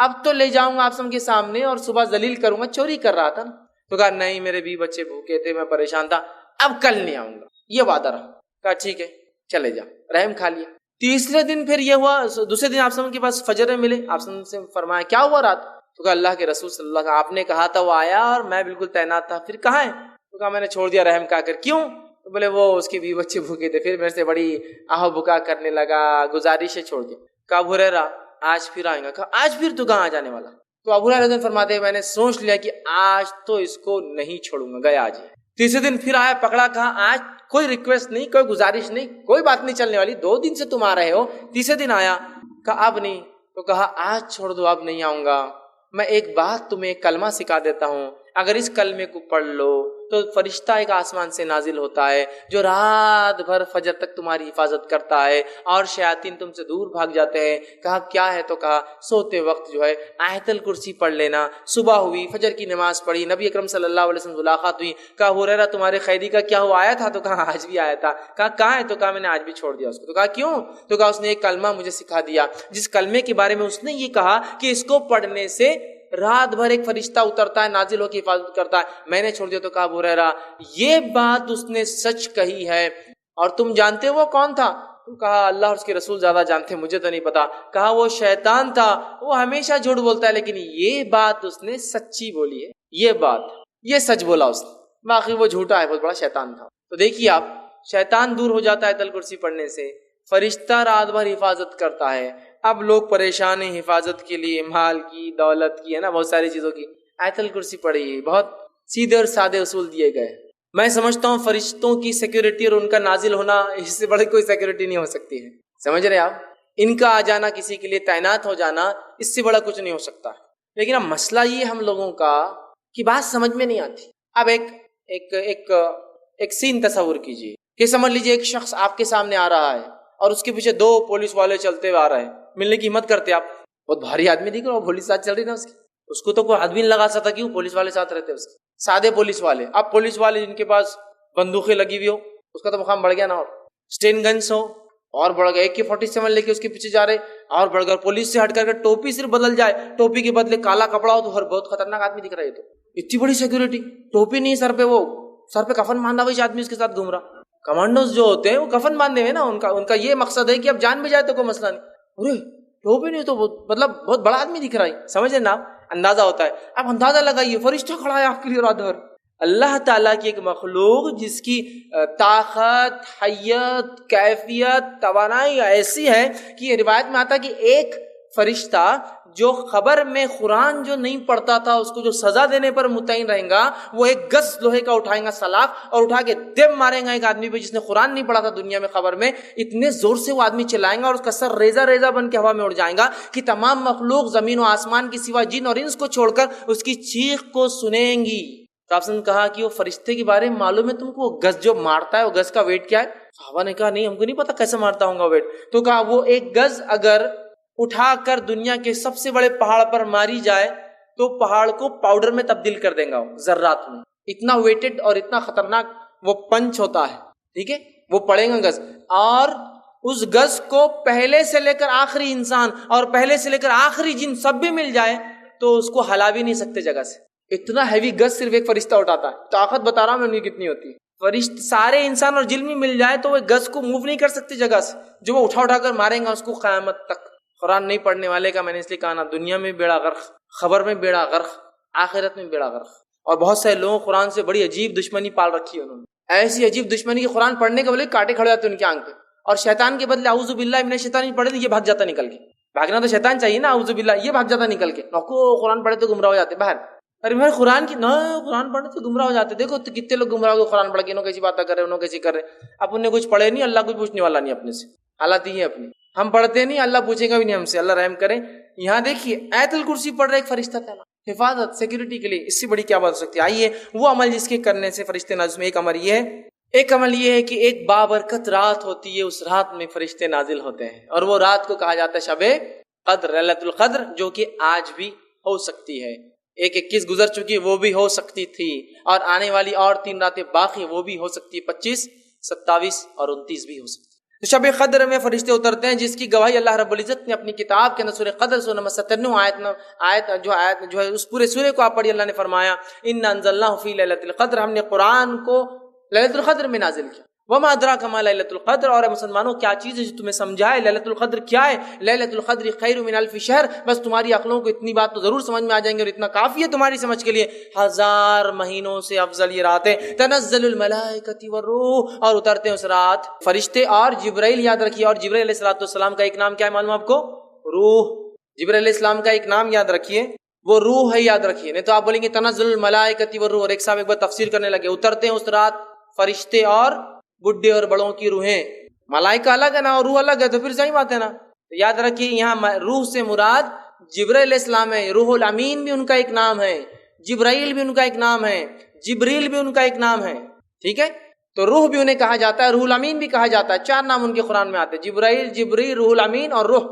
اب تو لے جاؤں گا آپ کے سامنے اور صبح ذلیل کروں گا، چوری کر رہا تھا نا۔ تو کہا نہیں میرے بیوی بچے بھوکے تھے، میں پریشان تھا، اب کل نہیں آؤں گا، یہ وعدہ رہا۔ کہا ٹھیک ہے چلے جا، رحم کھا لیا۔ تیسرے دن پھر یہ ہوا، دوسرے دن آپ کے پاس فجر میں ملے، آپ سے فرمایا کیا ہوا رات؟ تو کہا اللہ کے رسول صلی اللہ علیہ وسلم آپ نے کہا تھا وہ آیا اور میں بالکل تعینات تھا، پھر کہاں ہے؟ تو کہا میں نے چھوڑ دیا رحم کھا کر۔ کیوں؟ تو بولے وہ اس کی بیوی بچے بھوکے تھے، پھر میرے سے بڑی آہو بکا کرنے لگا، گزارش ہے چھوڑ دیا۔ کہا ابو ہریرہ آج پھر آئیں گا۔ کہا آج پھر تو کہاں آ جانے والا؟ تو ابو ہریرہ فرماتے ہیں میں نے سوچ لیا کہ آج تو اس کو نہیں چھوڑوں گا، گیا آج۔ تیسرے دن پھر آیا، پکڑا، کہا آج کوئی ریکویسٹ نہیں، کوئی گزارش نہیں، کوئی بات نہیں چلنے والی، 2 دن سے تم آ رہے ہو۔ تیسرے دن آیا، کہا اب نہیں، تو کہا آج چھوڑ دو، اب نہیں آؤں گا، میں ایک بات تمہیں ایک کلمہ سکھا دیتا ہوں، اگر اس کلمے کو پڑھ لو تو فرشتہ ایک آسمان سے نازل ہوتا ہے جو رات بھر فجر تک تمہاری حفاظت کرتا ہے اور شیاطین تم سے دور بھاگ جاتے ہیں۔ کہا کیا ہے؟ تو کہا سوتے وقت جو ہے آیت الکرسی پڑھ لینا۔ صبح ہوئی، فجر کی نماز پڑھی، نبی اکرم صلی اللہ علیہ وسلم ملاقات ہوئی۔ کہا ابو ہریرہ تمہارے خیری کا کیا ہوا، آیا تھا؟ تو کہا آج بھی آیا تھا۔ کہا کہاں ہے؟ تو کہا میں نے آج بھی چھوڑ دیا اس کو۔ تو کہا کیوں؟ تو کہا اس نے ایک کلمہ مجھے سکھا دیا جس کلمے کے بارے میں اس نے یہ کہا کہ اس کو پڑھنے سے رات بھر ایک فرشتہ اترتا ہے، نازل ہو کے حفاظت کرتا ہے، میں نے چھوڑ دیا۔ تو کہا ابو ہریرہ یہ بات اس نے سچ کہی ہے، اور تم جانتے وہ کون تھا؟ تو کہا اللہ اور اس کے رسول زیادہ جانتے، مجھے تو نہیں پتا۔ کہا وہ شیطان تھا، وہ ہمیشہ جھوٹ بولتا ہے، لیکن یہ بات اس نے سچی بولی ہے، یہ سچ بولا اس نے، باقی وہ جھوٹا ہے، بہت بڑا شیطان تھا۔ تو دیکھیے آپ، شیطان دور ہو جاتا ہے آیت الکرسی پڑھنے سے، فرشتہ رات بھر حفاظت کرتا ہے۔ اب لوگ پریشان ہیں حفاظت کے لیے، مال کی، دولت کی، ہے نا، بہت ساری چیزوں کی، آیت الکرسی پڑھیے، بہت سیدھے اور سادے اصول دیے گئے۔ میں سمجھتا ہوں فرشتوں کی سیکیورٹی اور ان کا نازل ہونا، اس سے بڑی کوئی سیکیورٹی نہیں ہو سکتی ہے، سمجھ رہے آپ؟ ان کا آ جانا، کسی کے لیے تعینات ہو جانا، اس سے بڑا کچھ نہیں ہو سکتا۔ لیکن اب مسئلہ یہ ہم لوگوں کا کہ بات سمجھ میں نہیں آتی۔ اب ایک سین تصور کیجیے کہ سمجھ لیجیے ایک شخص آپ کے سامنے آ رہا ہے اور اس کے پیچھے 2 پولیس والے چلتے ہوئے آ رہے ہیں، ملنے کی ہمت کرتے آپ، بہت بھاری آدمی دکھ رہا، وہ پولیس ساتھ چل رہی نا، اس کو تو کوئی آدمی نہیں لگا سکتا، کیوں؟ پولیس والے ساتھ رہتے اس کے، سادے پولیس والے۔ اب پولیس والے جن کے پاس بندوقیں لگی ہوئی ہو، اس کا تو مقام بڑھ گیا نا، اور اسٹین گنس ہو اور بڑھ گیا، AK-47 لے کے اس کے پیچھے جا رہے اور بڑھ گیا، پولیس سے ہٹ کر کے ٹوپی صرف بدل جائے، ٹوپی کے بدلے کالا کپڑا ہو تو ہر بہت خطرناک آدمی دکھ رہا ہے۔ تو اتنی بڑی سیکورٹی، ٹوپی نہیں سر پہ، وہ سر پہ کفن باندھا ہوا آدمی اس کے ساتھ گھوم رہا۔ کمانڈوز جو ہوتے ہیں وہ کفن باندھے ہوئے نا، ان کا یہ مقصد ہے کہ اب جان بھی جائے تو کوئی مسئلہ نہیں، ارے ٹوپی نہیں تو مطلب بہت بڑا آدمی دکھ رہا ہے، سمجھ نا، اندازہ ہوتا ہے۔ اب اندازہ لگائیے، فرشتہ کھڑا ہے آپ کے لیے رات بھر، اللہ تعالیٰ کی ایک مخلوق جس کی طاقت، حیت، کیفیت، توانائی ایسی ہے کہ یہ روایت میں آتا ہے کہ ایک فرشتہ جو خبر میں قرآن جو نہیں پڑھتا تھا اس کو جو سزا دینے پر متعین رہے گا، وہ 1 گز لوہے کا اٹھائیں گا سلاخ اور اٹھا کے دم ماریں گا ایک آدمی پہ جس نے قرآن نہیں پڑھا تھا دنیا میں، خبر میں اتنے زور سے وہ آدمی چلائیں گا اور اس کا سر ریزہ ریزہ بن کے ہوا میں اڑ جائے گا کہ تمام مخلوق زمین و آسمان کی سوا جن اور انس کو چھوڑ کر اس کی چیخ کو سنیں گی۔ تو آپ نے کہا کہ وہ فرشتے کے بارے میں معلوم ہے تم کو، وہ گز جو مارتا ہے وہ گز کا ویٹ کیا ہے؟ صحابہ نے کہا نہیں ہم کو نہیں پتا کیسے مارتا ہوں گا ویٹ۔ تو کہا وہ 1 گز اگر اٹھا کر دنیا کے سب سے بڑے پہاڑ پر ماری جائے تو پہاڑ کو پاؤڈر میں تبدیل کر دیں گا، ذرات میں، اتنا ویٹڈ اور اتنا خطرناک وہ پنچ ہوتا ہے، ٹھیک ہے؟ وہ پڑے گا گز، اور اس گز کو پہلے سے لے کر آخری انسان اور پہلے سے لے کر آخری جن سب بھی مل جائے تو اس کو ہلا بھی نہیں سکتے جگہ سے، اتنا ہیوی گز صرف ایک فرشتہ اٹھاتا ہے۔ طاقت بتا رہا ہوں میں ان کی کتنی ہوتی ہے، فرشتے سارے انسان اور جن بھی مل جائے تو وہ گز کو موو نہیں کر سکتے جگہ سے، جو وہ اٹھا کر ماریں گا اس کو قیامت تک۔ قرآن نہیں پڑھنے والے کا میں نے اس لیے کہا نا، دنیا میں بیڑا غرق، خبر میں بیڑا غرق، آخرت میں بیڑا غرق۔ اور بہت سے لوگوں قرآن سے بڑی عجیب دشمنی پال رکھی ہے انہوں نے، ایسی عجیب دشمنی کہ قرآن پڑھنے کے بولے کاٹے کھڑے جاتے ان کی آنکھ پہ، اور شیطان کے بدلے اعوذ باللہ من الشیطان پڑھے تو یہ بھاگ جاتا نکل کے، بھاگنا تو شیطان چاہیے نا، اعوذ باللہ، یہ بھاگ جاتا نکل کے، نوکو قرآن پڑھے تو گمراہ ہو جاتے باہر۔ ارے بھائی قرآن کی نہ، قرآن پڑھنے تو گمراہ ہو جاتے، دیکھو کتنے لوگ گمراہ ہو گئے قرآن پڑھ کے، انہوں کیسی باتیں کر رہے، انہوں کیسی کر رہے، اب انہیں کچھ پڑھے نہیں، اللہ کچھ پوچھنے والا نہیں اپنے سے، حالات ہی ہے اپنی، ہم پڑھتے نہیں، اللہ پوچھے گا بھی نہیں ہم سے، اللہ رحم کرے۔ یہاں دیکھیے آیت الکرسی پڑھ رہے ایک فرشتہ تھا، حفاظت سیکیورٹی کے لیے، اس سے بڑی کیا بات ہو سکتی ہے؟ آئیے وہ عمل جس کے کرنے سے فرشتے نازل میں ایک عمل یہ ہے کہ ایک بابرکت رات ہوتی ہے، اس رات میں فرشتے نازل ہوتے ہیں، اور وہ رات کو کہا جاتا ہے شب قدر، لیلۃ القدر، جو کہ آج بھی ہو سکتی ہے۔ 21 گزر چکی، وہ بھی ہو سکتی تھی، اور آنے والی اور 3 راتیں باقی، وہ بھی ہو سکتی ہے، 25، 27 اور 29 بھی ہو سکتی ہے۔ تو شب قدر میں فرشتے اترتے ہیں، جس کی گواہی اللہ رب العزت نے اپنی کتاب کے اندر سورہ قدر سورہ نمبر 97 آیت جو ہے اس پورے سورے کو آپ پڑھیے، اللہ نے فرمایا انا انزلناہ فی لیلۃ القدر، ہم نے قرآن کو لیلۃ القدر میں نازل کیا۔ وما ادراک ما لیلۃ القدر، اور مسلمانوں کیا چیز ہے جو تمہیں سمجھائے لیلۃ القدر کیا ہے؟ لیلۃ القدر خیر من الف شہر، بس تمہاری عقلوں کو اتنی بات تو ضرور سمجھ میں آ جائیں گے، اور اتنا کافی ہے تمہاری سمجھ کے لیے، 1000 مہینوں سے افضل یہ رات ہے۔ تنزل الملائکۃ والروح، اور اترتے ہیں اس رات فرشتے اور جبرائیل، یاد رکھیے، اور جبرائیل علیہ السلام کا ایک نام کیا ہے معلوم آپ کو؟ روح۔ جبرائیل علیہ السلام کا ایک نام یاد رکھیے، وہ روح ہے، یاد رکھیے، نہیں تو آپ بولیں گے تنزل الملائکۃ والروح، اور ایک صاحب ایک بار تفسیر کرنے لگے، اترتے ہیں اس رات فرشتے اور بڈھے اور بڑوں کی روحیں، ملائکہ الگ ہے نا اور روح الگ ہے، تو پھر صحیح بات ہے نا۔ تو یاد رکھیے یہاں روح سے مراد جبرائیل علیہ السلام ہے، روح الامین بھی ان کا ایک نام ہے، جبرائیل بھی ان کا ایک نام ہے، جبریل بھی ان کا ایک نام ہے، ٹھیک ہے؟ تو روح بھی انہیں کہا جاتا ہے، روح الامین بھی کہا جاتا ہے، 4 نام ان کے قرآن میں آتے ہیں، جبرائیل، جبریل، روح الامین اور روح۔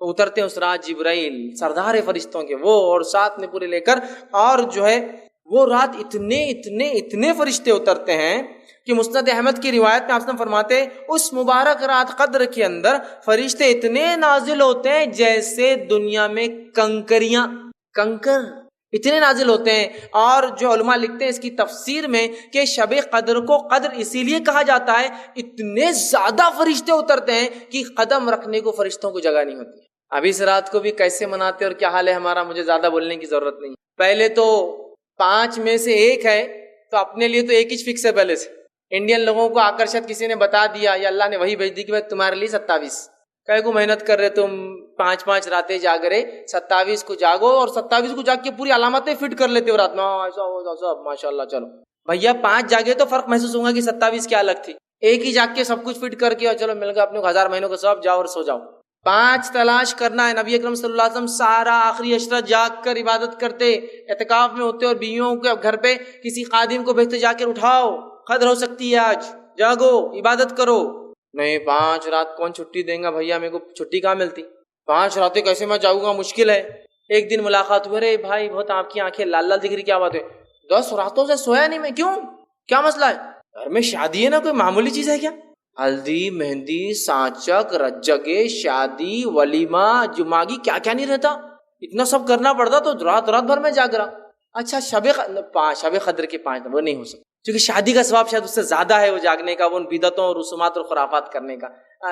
تو اترتے ہیں اس رات جبرائیل، سردار فرشتوں کے وہ، اور ساتھ میں پورے لے کر، اور جو ہے وہ رات اتنے فرشتے اترتے ہیں کہ مسند احمد کی روایت میں آپ نے فرماتے ہیں اس مبارک رات قدر کے اندر فرشتے اتنے نازل ہوتے ہیں جیسے دنیا میں کنکر اتنے نازل ہوتے ہیں۔ اور جو علماء لکھتے ہیں اس کی تفسیر میں کہ شب قدر کو قدر اسی لیے کہا جاتا ہے، اتنے زیادہ فرشتے اترتے ہیں کہ قدم رکھنے کو فرشتوں کو جگہ نہیں ہوتی۔ اب اس رات کو بھی کیسے مناتے اور کیا حال ہے ہمارا، مجھے زیادہ بولنے کی ضرورت نہیں۔ پہلے تو 5 میں سے 1 ہے، تو اپنے لیے تو 1 ہی فکس ہے پہلے سے۔ انڈین لوگوں کو آکرشت کسی نے بتا دیا یا اللہ نے وہی بھیج دی کہ بھائی تمہارے لیے 27، کہے کو محنت کر رہے تم، 5 راتیں جاگ رہے، 27 کو جاگو، اور 27 کو جاگ کے پوری علامتیں فٹ کر لیتے ہو رات میں، ایسا ہو سب ماشاء اللہ۔ چلو بھیا 5 جاگے تو فرق محسوس ہوگا کہ 27 کیا الگ تھی، 1 ہی جاگ کے سب کچھ فٹ کر کے، اور چلو مل گیا اپنے کو 1000 مہینوں کا سب، جاؤ اور سو جاؤ۔ 5 تلاش کرنا ہے۔ نبی اکرم صلی اللہ علیہ وسلم سارا آخری عشرہ جاگ کر عبادت کرتے، اعتکاف میں ہوتے، اور بیویوں کے گھر پہ کسی خادم کو بھیجتے، جا کر اٹھاؤ، قدر ہو سکتی ہے آج، جاگو عبادت کرو۔ نہیں 5 رات کون چھٹی دیں گا بھیا، میرے کو چھٹی کہاں ملتی، 5 راتیں کیسے میں جاؤں گا، مشکل ہے۔ ایک دن ملاقات ہوئی، رے بھائی بہت آپ کی آنکھیں لال لال دکھ رہی، کیا بات ہے؟ 10 راتوں سے سویا نہیں میں، کیوں، کیا مسئلہ ہے؟ گھر میں شادی ہے نا، کوئی معمولی چیز ہے کیا؟ ہلدی، مہندی، سانچک، رجگے، شادی، ولیمہ، جماگی، کیا کیا نہیں رہتا، اتنا سب کرنا پڑتا، تو رات بھر میں جاگ رہا۔ اچھا شب قدر کے 5 وہ نہیں ہو سکتا، کیونکہ شادی کا ثواب شاید اس سے زیادہ ہے وہ جاگنے کا، وہ ان بدعتوں اور رسومات اور خرافات کرنے کا،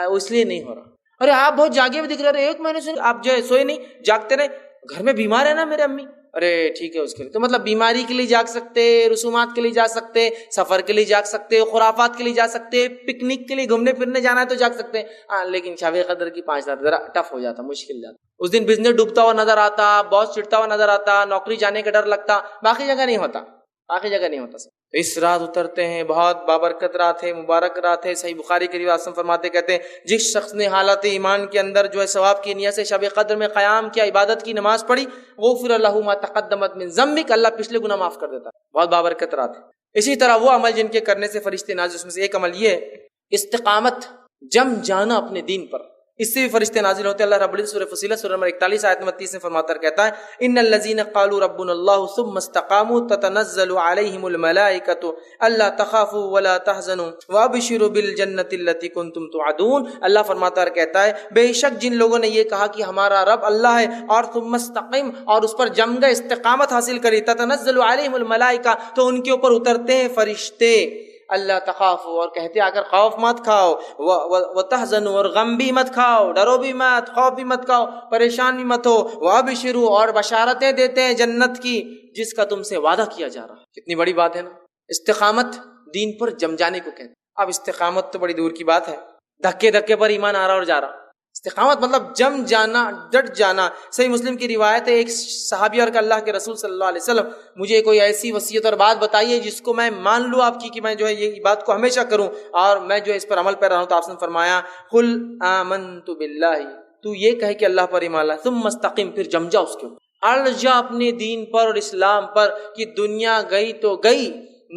اس لیے نہیں ہو رہا۔ ارے آپ بہت جاگے بھی دکھ رہے، 1 مہینے سے آپ جو ہے سوئے نہیں، جاگتے رہے، گھر میں بیمار ہے نا میرے امی، ارے ٹھیک ہے اس کے لیے تو مطلب بیماری کے لیے جاگ سکتے، رسومات کے لیے جا سکتے، سفر کے لیے جاگ سکتے، خرافات کے لیے جا سکتے، پکنک کے لیے گھومنے پھرنے جانا ہے تو جاگ سکتے، لیکن شب قدر کی 5 رات ذرا ٹف ہو جاتا، مشکل جاتا۔ اس دن بزنس ڈوبتا ہوا نظر آتا، باس چڑھتا ہوا نظر آتا، نوکری جانے کا ڈر لگتا، باقی جگہ نہیں ہوتا، باقی جگہ نہیں ہوتا۔ تو اس رات اترتے ہیں، بہت بابرکت رات ہے، مبارک رات ہے۔ صحیح بخاری کی روایت فرماتے کہتے ہیں جس شخص نے حالت ایمان کے اندر جو ہے ثواب کی نیت سے شب قدر میں قیام کیا، عبادت کی، نماز پڑھی، غفر له ما تقدمت من ذنبک، اللہ پچھلے گناہ معاف کر دیتا ہے۔ بہت بابرکت رات ہے۔ اسی طرح وہ عمل جن کے کرنے سے فرشتے نازل، اس میں سے ایک عمل یہ ہے استقامت، جم جانا اپنے دین پر، اس سے بھی فرشتے نازل ہوتے ہیں۔ اللہ رب العزت سورہ فصیلت سورہ نمبر 41 آیت نمبر 30 میں فرماتا ہے، کہتا ہے ان الذين قالوا ربنا الله ثم استقاموا تتنزل عليهم الملائكة الا تخافوا ولا تحزنوا وابشروا بالجنة التي كنتم توعدون۔ اللہ فرماتا ہے، کہتا ہے بے شک جن لوگوں نے یہ کہا کہ ہمارا رب اللہ ہے، اور ثم استقم، اور اس پر جم گئے، استقامت حاصل کری، تتنزل عليهم الملائكة، تو ان کے اوپر اترتے ہیں فرشتے، اللہ تخافوا، اور کہتے آ کر خوف مت کھاؤ، وتحزنوا، اور غم بھی مت کھاؤ، ڈرو بھی مت، خوف بھی مت کھاؤ، پریشان بھی مت ہو، وابشروا، اور بشارتیں دیتے ہیں جنت کی جس کا تم سے وعدہ کیا جا رہا ہے۔ کتنی بڑی بات ہے نا، استقامت دین پر جم جانے کو کہتے ہیں۔ اب استقامت تو بڑی دور کی بات ہے، دھکے دھکے پر ایمان آ رہا اور جا رہا، استقامت مطلب جم جانا، ڈٹ جانا۔ صحیح مسلم کی روایت ہے، ایک صحابی اور کہ اللہ کے رسول صلی اللہ علیہ وسلم مجھے کوئی ایسی وصیت اور بات بتائیے جس کو میں مان لوں آپ کی، کہ میں جو ہے یہ بات کو ہمیشہ کروں اور میں جو ہے اس پر عمل پیرا ہوں۔ تو آپ نے فرمایا قل آمنت باللہ، تو یہ کہے کہ اللہ پر ایمان لا، ثم استقم، پھر جم جا اس کے اوپر، اڑ جا اپنے دین پر اور اسلام پر کہ دنیا گئی تو گئی،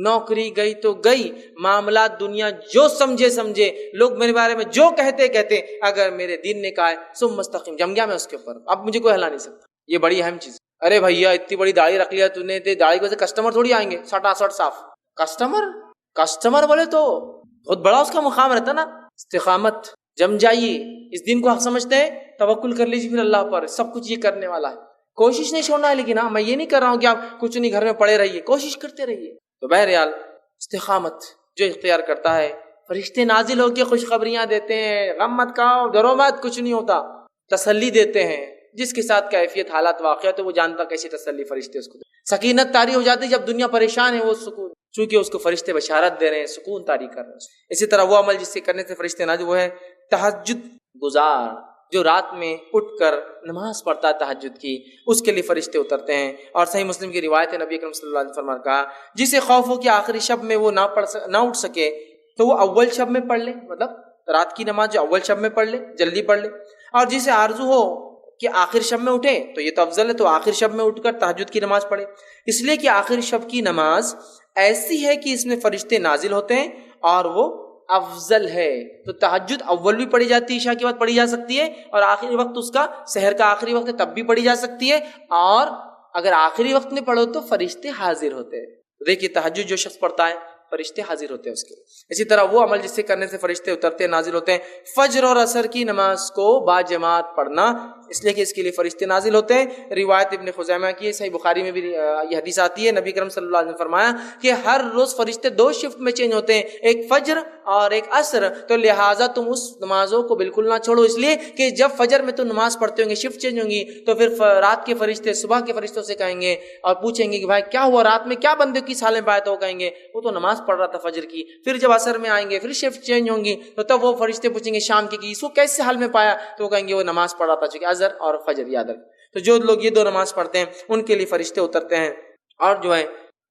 نوکری گئی تو گئی، معاملات دنیا جو سمجھے، لوگ میرے بارے میں جو کہتے، اگر میرے دین نے کہا ہے سم مستقیم، جم گیا میں اس کے اوپر، اب مجھے کوئی ہلا نہیں سکتا۔ یہ بڑی اہم چیز۔ ارے بھیا اتنی بڑی داڑھی رکھ لیا تو نے، داڑھی کی وجہ سے کسٹمر تھوڑی آئیں گے سٹاسٹ صاف۔ کسٹمر بولے تو بہت بڑا اس کا مقام رہتا نا۔ استقامت، جم جائیے، اس دن کو حق سمجھتے ہیں، توکل کر لیجیے پھر اللہ پر، سب کچھ یہ کرنے والا ہے، کوشش نہیں چھوڑنا ہے۔ لیکن ہاں میں یہ نہیں کر رہا ہوں کہ آپ کچھ نہیں گھر میں پڑے رہیے، کوشش کرتے رہیے۔ تو بہرحال استقامت جو اختیار کرتا ہے، فرشتے نازل ہو کے خوشخبریاں دیتے ہیں، غم مت کھاؤ، ڈرو مت، کچھ نہیں ہوتا، تسلی دیتے ہیں۔ جس کے ساتھ کیفیت حالات واقعات ہے وہ جانتا کیسی تسلی فرشتے اس کو، سکینت طاری ہو جاتی جب دنیا پریشان ہے، وہ سکون، چونکہ اس کو فرشتے بشارت دے رہے ہیں، سکون طاری کر رہے ہیں۔ اسی طرح وہ عمل جس سے کرنے سے فرشتے نازل، وہ ہے تہجد گزار، جو رات میں اٹھ کر نماز پڑھتا ہے تہجد کی، اس کے لیے فرشتے اترتے ہیں۔ اور صحیح مسلم کی روایت ہے، نبی اکرم صلی اللہ علیہ وسلم نے کہا جسے خوف ہو کہ آخری شب میں وہ نہ اٹھ سکے تو وہ اول شب میں پڑھ لے، مطلب رات کی نماز جو اول شب میں پڑھ لے، جلدی پڑھ لے۔ اور جسے آرزو ہو کہ آخر شب میں اٹھے تو یہ تو افضل ہے، تو آخر شب میں اٹھ کر تہجد کی نماز پڑھے، اس لیے کہ آخر شب کی نماز ایسی ہے کہ اس میں فرشتے نازل ہوتے ہیں اور وہ افضل ہے۔ تو تہجد اول بھی پڑھی جاتی ہے، عشاء کے بعد پڑھی جا سکتی ہے، اور آخری وقت اس کا سحر کا آخری وقت ہے تب بھی پڑھی جا سکتی ہے، اور اگر آخری وقت میں پڑھو تو فرشتے حاضر ہوتے ہیں۔ دیکھیے تہجد جو شخص پڑھتا ہے فرشتے حاضر ہوتے ہیں اس کے۔ اسی طرح وہ عمل جس سے کرنے سے فرشتے اترتے ہیں، نازل ہوتے ہیں، فجر اور عصر کی نماز کو باجماعت پڑھنا، اس لیے کہ اس کے لیے فرشتے نازل ہوتے ہیں۔ روایت ابن خزیمہ کی ہے، صحیح بخاری میں بھی یہ حدیث آتی ہے، نبی کرم صلی اللہ علیہ وسلم نے فرمایا کہ ہر روز فرشتے 2 شفٹ میں چینج ہوتے ہیں، ایک فجر اور ایک عصر، تو لہٰذا تم اس نمازوں کو بالکل نہ چھوڑو، اس لیے کہ جب فجر میں تم نماز پڑھتے ہوں گے، شفٹ چینج ہوں گی، تو پھر رات کے فرشتے صبح کے فرشتوں سے کہیں گے اور پوچھیں گے کہ بھائی کیا ہوا، رات میں کیا بندے کس حال میں پایا، تو وہ کہیں گے وہ تو نماز پڑھ رہا تھا فجر کی۔ پھر جب عصر میں آئیں گے، پھر شفٹ چینج ہوں گی، تو تب وہ فرشتے پوچھیں گے شام کی کہ اس کو کیسے حال میں پایا، تو وہ کہیں گے وہ نماز پڑھ رہا تھا، چونکہ عصر اور فجر یاد رکھ۔ تو جو لوگ یہ 2 نماز پڑھتے ہیں ان کے لیے فرشتے اترتے ہیں۔ اور جو ہے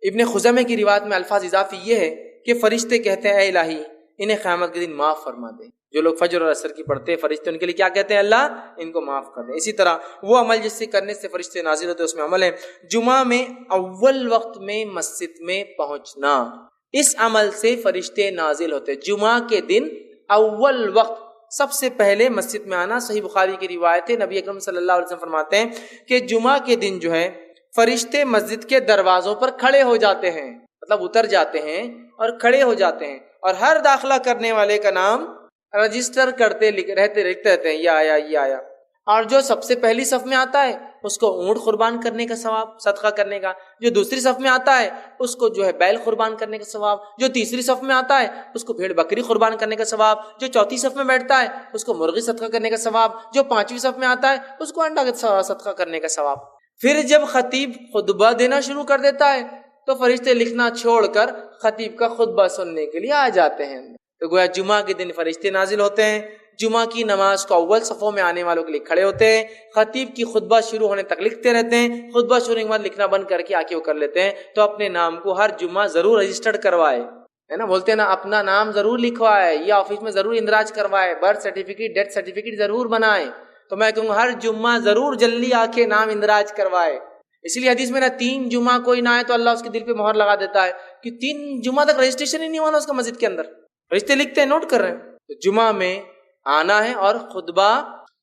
ابن خزیمہ کی روایت میں الفاظ اضافی یہ ہے کہ فرشتے کہتے ہیں اے الہی انہیں قیامت کے دن معاف فرما دے۔ جو لوگ فجر اور عصر کی پڑھتے ہیں فرشتے ان کے لیے کیا کہتے ہیں، اللہ ان کو معاف کر دے۔ اسی طرح وہ عمل جس سے کرنے سے فرشتے نازل ہوتے ہیں، اس میں عمل ہے جمعہ میں اول وقت میں مسجد میں پہنچنا، اس عمل سے فرشتے نازل ہوتے ہیں۔ جمعہ کے دن اول وقت سب سے پہلے مسجد میں آنا، صحیح بخاری کی روایت ہے، نبی اکرم صلی اللہ علیہ وسلم فرماتے ہیں کہ جمعہ کے دن جو ہے فرشتے مسجد کے دروازوں پر کھڑے ہو جاتے ہیں، مطلب اتر جاتے ہیں اور کھڑے ہو جاتے ہیں، اور ہر داخلہ کرنے والے کا نام رجسٹر کرتے لکھتے رہتے ہیں، یہ آیا یہ آیا۔ اور جو سب سے پہلی صف میں آتا ہے اس کو اونٹ قربان کرنے کا ثواب، صدقہ کرنے کا، جو دوسری صف میں آتا ہے اس کو جو ہے بیل قربان کرنے کا ثواب، جو تیسری صف میں آتا ہے اس کو بھیڑ بکری قربان کرنے کا ثواب، جو چوتھی صف میں بیٹھتا ہے اس کو مرغی صدقہ کرنے کا ثواب، جو 5ویں صف میں آتا ہے اس کو انڈا صدقہ کرنے کا ثواب۔ پھر جب خطیب خطبہ دینا شروع کر دیتا ہے تو فرشتے لکھنا چھوڑ کر خطیب کا خطبہ سننے کے لیے آ جاتے ہیں۔ تو گویا جمعہ کے دن فرشتے نازل ہوتے ہیں، جمعہ کی نماز کو اول صفوں میں آنے والوں کے لیے کھڑے ہوتے ہیں، خطیب کی خطبہ شروع ہونے تک لکھتے رہتے ہیں، خطبہ شروع کے بعد لکھنا بند کر کے آکے وہ کر لیتے ہیں۔ تو اپنے نام کو ہر جمعہ ضرور رجسٹرڈ کروائے، ہے نا، بولتے ہیں نا اپنا نام ضرور لکھوائے، یا آفس میں ضرور اندراج کروائے، برتھ سرٹیفکیٹ ڈیتھ سرٹیفکیٹ ضرور بنائے۔ تو میں کہوں ہر جمعہ ضرور جلدی آ کے نام اندراج کروائے۔ اس لیے حدیث میں نا 3 جمعہ کوئی نہ آئے تو اللہ اس کے دل پہ مہر لگا دیتا ہے کہ 3 جمعہ تک رجسٹریشن ہی نہیں ہونا اس کا مسجد کے اندر، رشتے لکھتے ہیں، نوٹ کر رہے ہیں۔ تو جمعہ میں آنا ہے اور خطبہ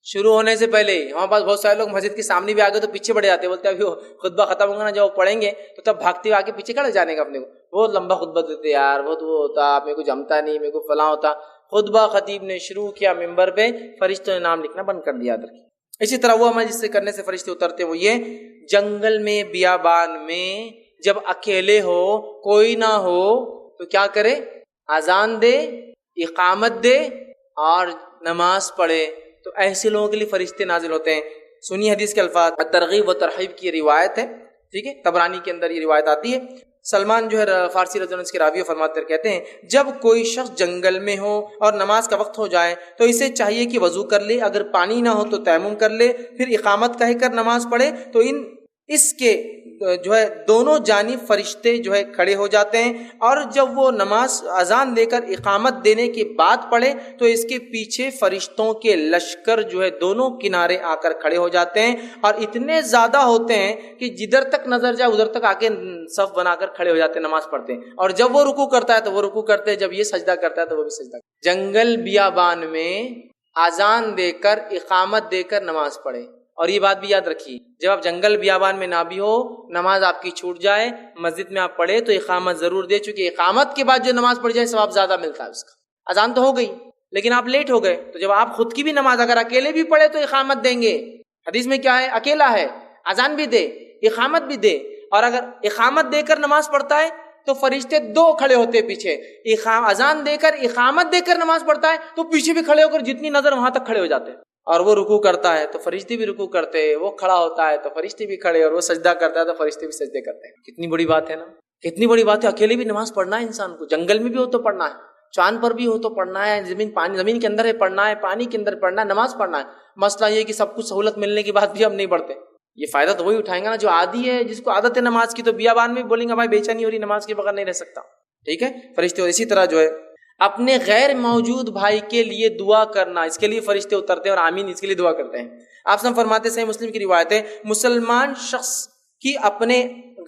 شروع ہونے سے پہلے، ہمارے پاس بہت سارے لوگ مسجد کے سامنے بھی آگے تو پیچھے بڑھ جاتے ہیں، بولتے ہیں ابھی خطبہ ختم ہوگا نا جب وہ پڑھیں گے تو تب بھاگتے ہوئے آگے پیچھے کھڑے جانے کا، اپنے کو بہت لمبا خطبہ دیتے یار، بہت وہ ہوتا، میرے کو جمتا نہیں، میرے کو فلاں ہوتا۔ خطبہ خطیب نے شروع کیا ممبر پہ، فرشتوں نے نام لکھنا بند کر دیا۔ اسی طرح وہ عمل جس سے کرنے سے فرشتے اترتے ہیں وہ یہ جنگل میں بیابان میں جب اکیلے ہو کوئی نہ ہو تو کیا کرے، اذان دے، اقامت دے اور نماز پڑھے، تو ایسے لوگوں کے لیے فرشتے نازل ہوتے ہیں۔ سنی حدیث کے الفاظ، ترغیب و ترہیب کی روایت ہے، ٹھیک ہے، طبرانی کے اندر یہ روایت آتی ہے۔ سلمان جو ہے فارسی رضی اللہ عنہ اس کے راوی فرماتے کہتے ہیں جب کوئی شخص جنگل میں ہو اور نماز کا وقت ہو جائے تو اسے چاہیے کہ وضو کر لے، اگر پانی نہ ہو تو تیمم کر لے، پھر اقامت کہہ کر نماز پڑھے۔ تو ان اس کے جو ہے دونوں جانب فرشتے جو ہے کھڑے ہو جاتے ہیں، اور جب وہ نماز اذان دے کر اقامت دینے کے بعد پڑھے تو اس کے پیچھے فرشتوں کے لشکر جو ہے دونوں کنارے آ کر کھڑے ہو جاتے ہیں، اور اتنے زیادہ ہوتے ہیں کہ جدھر تک نظر جائے ادھر تک آ کے صف بنا کر کھڑے ہو جاتے ہیں، نماز پڑھتے ہیں، اور جب وہ رکوع کرتا ہے تو وہ رکوع کرتے ہیں، جب یہ سجدہ کرتا ہے تو وہ بھی سجدہ کرتے ہیں۔ جنگل بیابان میں اذان دے کر اقامت دے کر نماز پڑھے، اور یہ بات بھی یاد رکھیے، جب آپ جنگل بیابان میں نہ بھی ہو، نماز آپ کی چھوٹ جائے، مسجد میں آپ پڑھے تو اقامت ضرور دے، چونکہ اقامت کے بعد جو نماز پڑھ جائے ثواب زیادہ ملتا ہے اس کا۔ اذان تو ہو گئی لیکن آپ لیٹ ہو گئے، تو جب آپ خود کی بھی نماز اگر اکیلے بھی پڑھے تو اقامت دیں گے۔ حدیث میں کیا ہے؟ اکیلا ہے، اذان بھی دے، اقامت بھی دے، اور اگر اقامت دے کر نماز پڑھتا ہے تو فرشتے دو کھڑے ہوتے پیچھے، اذان دے کر اقامت دے کر نماز پڑھتا ہے تو پیچھے بھی کھڑے ہو کر جتنی نظر وہاں تک کھڑے ہو جاتے ہیں، اور وہ رکوع کرتا ہے تو فرشتے بھی رکوع کرتے ہیں، وہ کھڑا ہوتا ہے تو فرشتے بھی کھڑے، اور وہ سجدہ کرتا ہے تو فرشتے بھی سجدے کرتے ہیں۔ کتنی بڑی بات ہے نا، کتنی بڑی بات ہے۔ اکیلے بھی نماز پڑھنا ہے انسان کو، جنگل میں بھی ہو تو پڑھنا ہے، چاند پر بھی ہو تو پڑھنا ہے، زمین کے اندر ہے پڑھنا ہے، پانی کے اندر پڑھنا ہے، نماز پڑھنا ہے۔ مسئلہ یہ کہ سب کچھ سہولت ملنے کے بعد بھی ہم نہیں پڑھتے۔ یہ فائدہ تو وہی اٹھائیں گا نا جو عادی ہے، جس کو عادت ہے نماز کی، تو بیابان میں بولیں گے بھائی بے چینی ہو رہی، نماز کے بغیر نہیں رہ سکتا، ٹھیک ہے فرشتے۔ اور اسی طرح جو ہے اپنے غیر موجود بھائی کے لیے دعا کرنا، اس کے لیے فرشتے اترتے ہیں اور آمین اس کے لیے دعا کرتے ہیں۔ آپ سے فرماتے ہیں، صحیح مسلم کی روایت ہے، مسلمان شخص کی اپنے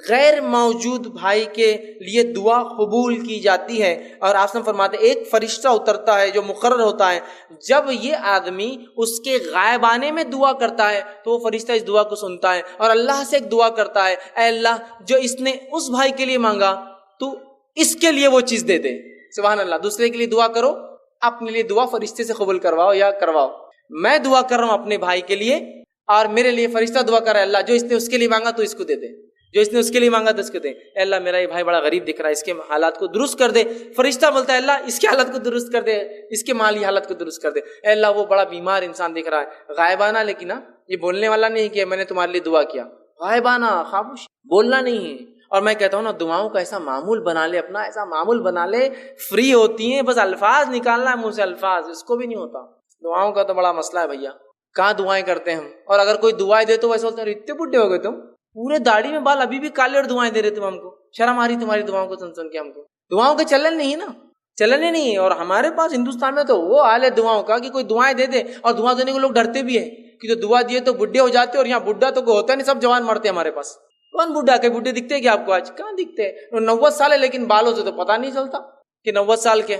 غیر موجود بھائی کے لیے دعا قبول کی جاتی ہے، اور آپ سے فرماتے ہیں ایک فرشتہ اترتا ہے جو مقرر ہوتا ہے، جب یہ آدمی اس کے غائبانے میں دعا کرتا ہے تو وہ فرشتہ اس دعا کو سنتا ہے اور اللہ سے ایک دعا کرتا ہے، اے اللہ جو اس نے اس بھائی کے لیے مانگا تو اس کے لیے وہ چیز دے دے۔ سبحان اللہ، دوسرے کے لیے دعا کرو، اپنے لیے دعا فرشتے سے قبول کرواؤ یا کرواؤ۔ میں دعا کر رہا ہوں اپنے بھائی کے لیے، اور میرے لیے فرشتہ دعا کر رہا ہے، اللہ جو اس نے اس کے لیے مانگا تو اس کو دے دے، جو اس نے اس کے لیے مانگا تو اس کو دے۔ اے اللہ میرا یہ بھائی بڑا غریب دکھ رہا ہے، اس کے حالات کو درست کر دے۔ فرشتہ بولتا ہے اللہ اس کی حالت کو درست کر دے، اس کے مالی حالت کو درست کر دے۔ اے اللہ وہ بڑا بیمار انسان دکھ رہا ہے، غائبانہ، لیکن یہ بولنے والا نہیں کہ میں نے تمہارے لیے دعا کیا، غائبانہ خاموش، بولنا نہیں ہے۔ اور میں کہتا ہوں نا، دعاؤں کا ایسا معمول بنا لے، اپنا ایسا معمول بنا لے، فری ہوتی ہیں، بس الفاظ نکالنا ہے منہ سے، الفاظ اس کو بھی نہیں ہوتا۔ دعاؤں کا تو بڑا مسئلہ ہے بھیا، کہاں دعائیں کرتے ہیں ہم، اور اگر کوئی دعائیں دے تو ویسے بولتے ہیں اتنے بڈھے ہو گئے تم، پورے داڑھی میں بال ابھی بھی کالے، اور دعائیں دے رہے تم ہم کو، شرم آ رہی تمہاری دعاؤں کو سن کے ہم کو۔ دعاؤں کا چلن نہیں ہے نا، چلن ہی نہیں ہے۔ اور ہمارے پاس ہندوستان میں تو وہ حال ہے دعاؤں کا کہ کوئی دعائیں دے دے، اور دعا دینے کو لوگ ڈرتے بھی ہیں کہ جو دعا دیے تو بڈھے ہو جاتے، اور یہاں بڈھا تو کوئی ہوتا نہیں، سب جوان مرتے ہیں ہمارے پاس۔ کون بڈھا کے بڈھے دکھتے ہیں کیا آپ کو؟ آج کہاں دکھتے ہیں؟ 90 سال ہے لیکن بالوں سے تو پتہ نہیں چلتا کہ 90 سال کے۔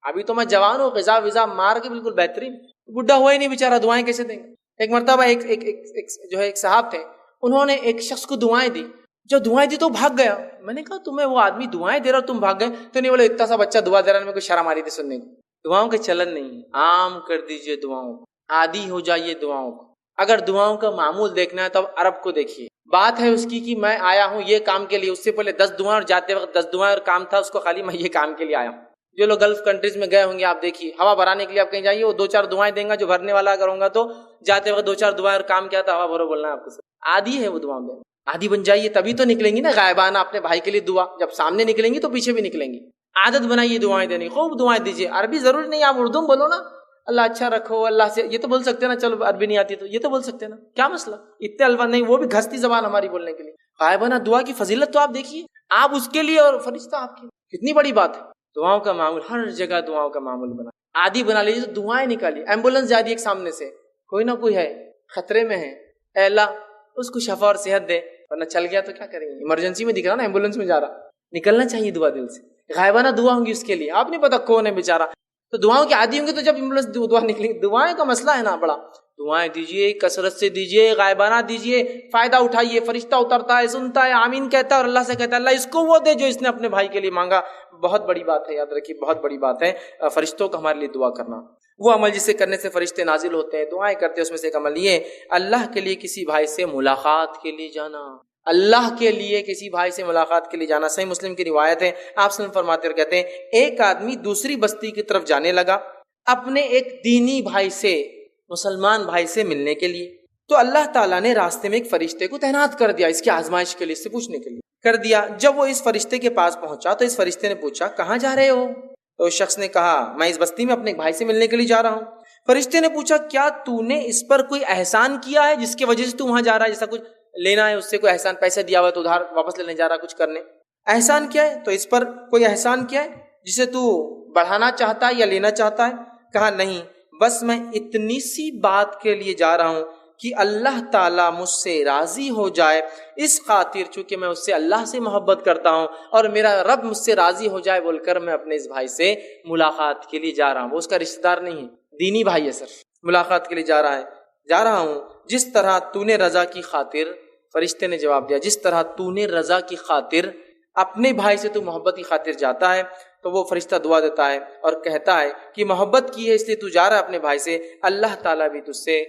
ابھی تو میں جوان ہوں، غذا وزا مار کے بالکل بہترین، بڈھا ہوا ہی نہیں بیچارہ، دعائیں کیسے دیں گے؟ ایک مرتبہ ایک صاحب تھے، انہوں نے ایک شخص کو دعائیں دی، جو دعائیں دی تو بھاگ گیا۔ میں نے کہا تمہیں وہ آدمی دعائیں دے رہا تم بھاگ گئے؟ تو نہیں، بولے اتنا سا بچہ دعا دے رہا ہے، میں کوئی شرم آ رہی تھی سننے کو۔ دعاؤں کے چلن نہیں، عام کر دیجئے دعاؤں کو، عادی ہو جائیے دعاؤں کو۔ اگر دعاؤں کا معمول دیکھنا ہے تو اب عرب کو دیکھیے، بات ہے اس کی کہ میں آیا ہوں یہ کام کے لیے، اس سے پہلے 10 دعائیں، اور جاتے وقت 10 دعائیں اور کام تھا اس کو خالی میں یہ کام کے لیے آیا ہوں۔ جو لوگ گلف کنٹریز میں گئے ہوں گے آپ دیکھیے، ہوا بھرانے کے لیے آپ کہیں جائیے، وہ 2-4 دعائیں دیں گا، جو بھرنے والا اگر ہوگا تو جاتے وقت 2-4 دعائیں اور کام کیا تھا، ہوا بھرو بولنا ہے آپ کو۔ عادی ہے وہ دعاؤں میں، عادی بن جائیے تبھی تو نکلیں گی نا غائبانہ اپنے بھائی کے لیے دعا، جب سامنے نکلیں گی تو پیچھے بھی نکلیں گی۔ عادت بنائیے دعائیں دینے، خوب دعائیں دیجیے۔ عربی ضروری نہیں، آپ اردو میں بولو نا، اللہ اچھا رکھو، اللہ سے، یہ تو بول سکتے ہیں نا، چلو عربی نہیں آتی تو یہ تو بول سکتے ہیں نا، کیا مسئلہ؟ اتنے الفاظ نہیں، وہ بھی گھستی زبان ہماری بولنے کے لیے۔ غائبانہ دعا کی فضیلت تو آپ دیکھیے، آپ اس کے لیے اور فرشتہ آپ کے، کتنی بڑی بات ہے۔ دعاؤں کا معمول، ہر جگہ دعاؤں کا معمول بنا، عادی بنا لیجیے، تو دعائیں نکالیے۔ ایمبولینس جا رہی ہے ایک سامنے سے، کوئی نہ کوئی ہے خطرے میں ہے، اے اللہ اس کو شفا اور صحت دے، ورنہ چل گیا تو کیا کریں گے؟ ایمرجنسی میں دکھ رہا نا، ایمبولینس میں جا رہا، نکلنا چاہیے دعا دل سے۔ غائبانہ دعا ہوں گی اس کے لیے، آپ نہیں پتا کون ہے بیچارہ، تو دعاؤں کی عادی ہوں گے تو جب ایمبولینس دعا نکلیں گی، دعائیں کا مسئلہ ہے نا بڑا۔ دعائیں دیجئے، کثرت سے دیجئے، غائبانہ دیجئے، فائدہ اٹھائیے۔ فرشتہ اترتا ہے، سنتا ہے، آمین کہتا ہے، اور اللہ سے کہتا ہے اللہ اس کو وہ دے جو اس نے اپنے بھائی کے لیے مانگا۔ بہت بڑی بات ہے، یاد رکھیے، بہت بڑی بات ہے فرشتوں کا ہمارے لیے دعا کرنا۔ وہ عمل جسے کرنے سے فرشتے نازل ہوتے ہیں، دعائیں کرتے ہیں، اس میں سے ایک عمل یہ ہے اللہ کے لیے کسی بھائی سے ملاقات کے لیے جانا، اللہ کے لیے کسی بھائی سے ملاقات کے لیے جانا۔ صحیح مسلم کی روایت ہے، آپ صلی اللہ علیہ وسلم فرماتے اور کہتے ہیں ایک آدمی دوسری بستی کی طرف جانے لگا اپنے ایک دینی بھائی سے، مسلمان بھائی سے ملنے کے لیے، تو اللہ تعالیٰ نے راستے میں ایک فرشتے کو تعینات کر دیا، اس کی آزمائش کے لیے، اس سے پوچھنے کے لیے کر دیا۔ جب وہ اس فرشتے کے پاس پہنچا تو اس فرشتے نے پوچھا کہاں جا رہے ہو؟ تو اس شخص نے کہا میں اس بستی میں اپنے ایک بھائی سے ملنے کے لیے جا رہا ہوں۔ فرشتے نے پوچھا کیا تو نے اس پر کوئی احسان کیا ہے جس کی وجہ سے تو وہاں جا رہا ہے؟ جیسا کچھ لینا ہے اس سے کوئی احسان، پیسے دیا ہوا تو ادھار واپس لینے جا رہا کچھ کرنے، احسان کیا ہے؟ تو اس پر کوئی احسان کیا ہے جسے تو بڑھانا چاہتا ہے یا لینا چاہتا ہے؟ کہا نہیں، بس میں اتنی سی بات کے لیے جا رہا ہوں کہ اللہ تعالیٰ مجھ سے راضی ہو جائے، اس خاطر چونکہ میں اس سے اللہ سے محبت کرتا ہوں اور میرا رب مجھ سے راضی ہو جائے بول کر میں اپنے اس بھائی سے ملاقات کے لیے جا رہا ہوں۔ وہ اس کا رشتہ دار نہیں ہے، دینی بھائی ہے، صرف ملاقات کے لیے جا رہا ہوں جس طرح تو نے رضا کی خاطر، فرشتے نے جواب دیا، جس طرح تو نے رضا کی خاطر اپنے بھائی سے تو محبت کی خاطر جاتا ہے، تو وہ فرشتہ دعا دیتا ہے اور کہتا ہے کہ محبت کی ہے اس لیے تو جا رہا ہے اپنے بھائی سے، اللہ تعالیٰ بھی تجھ سے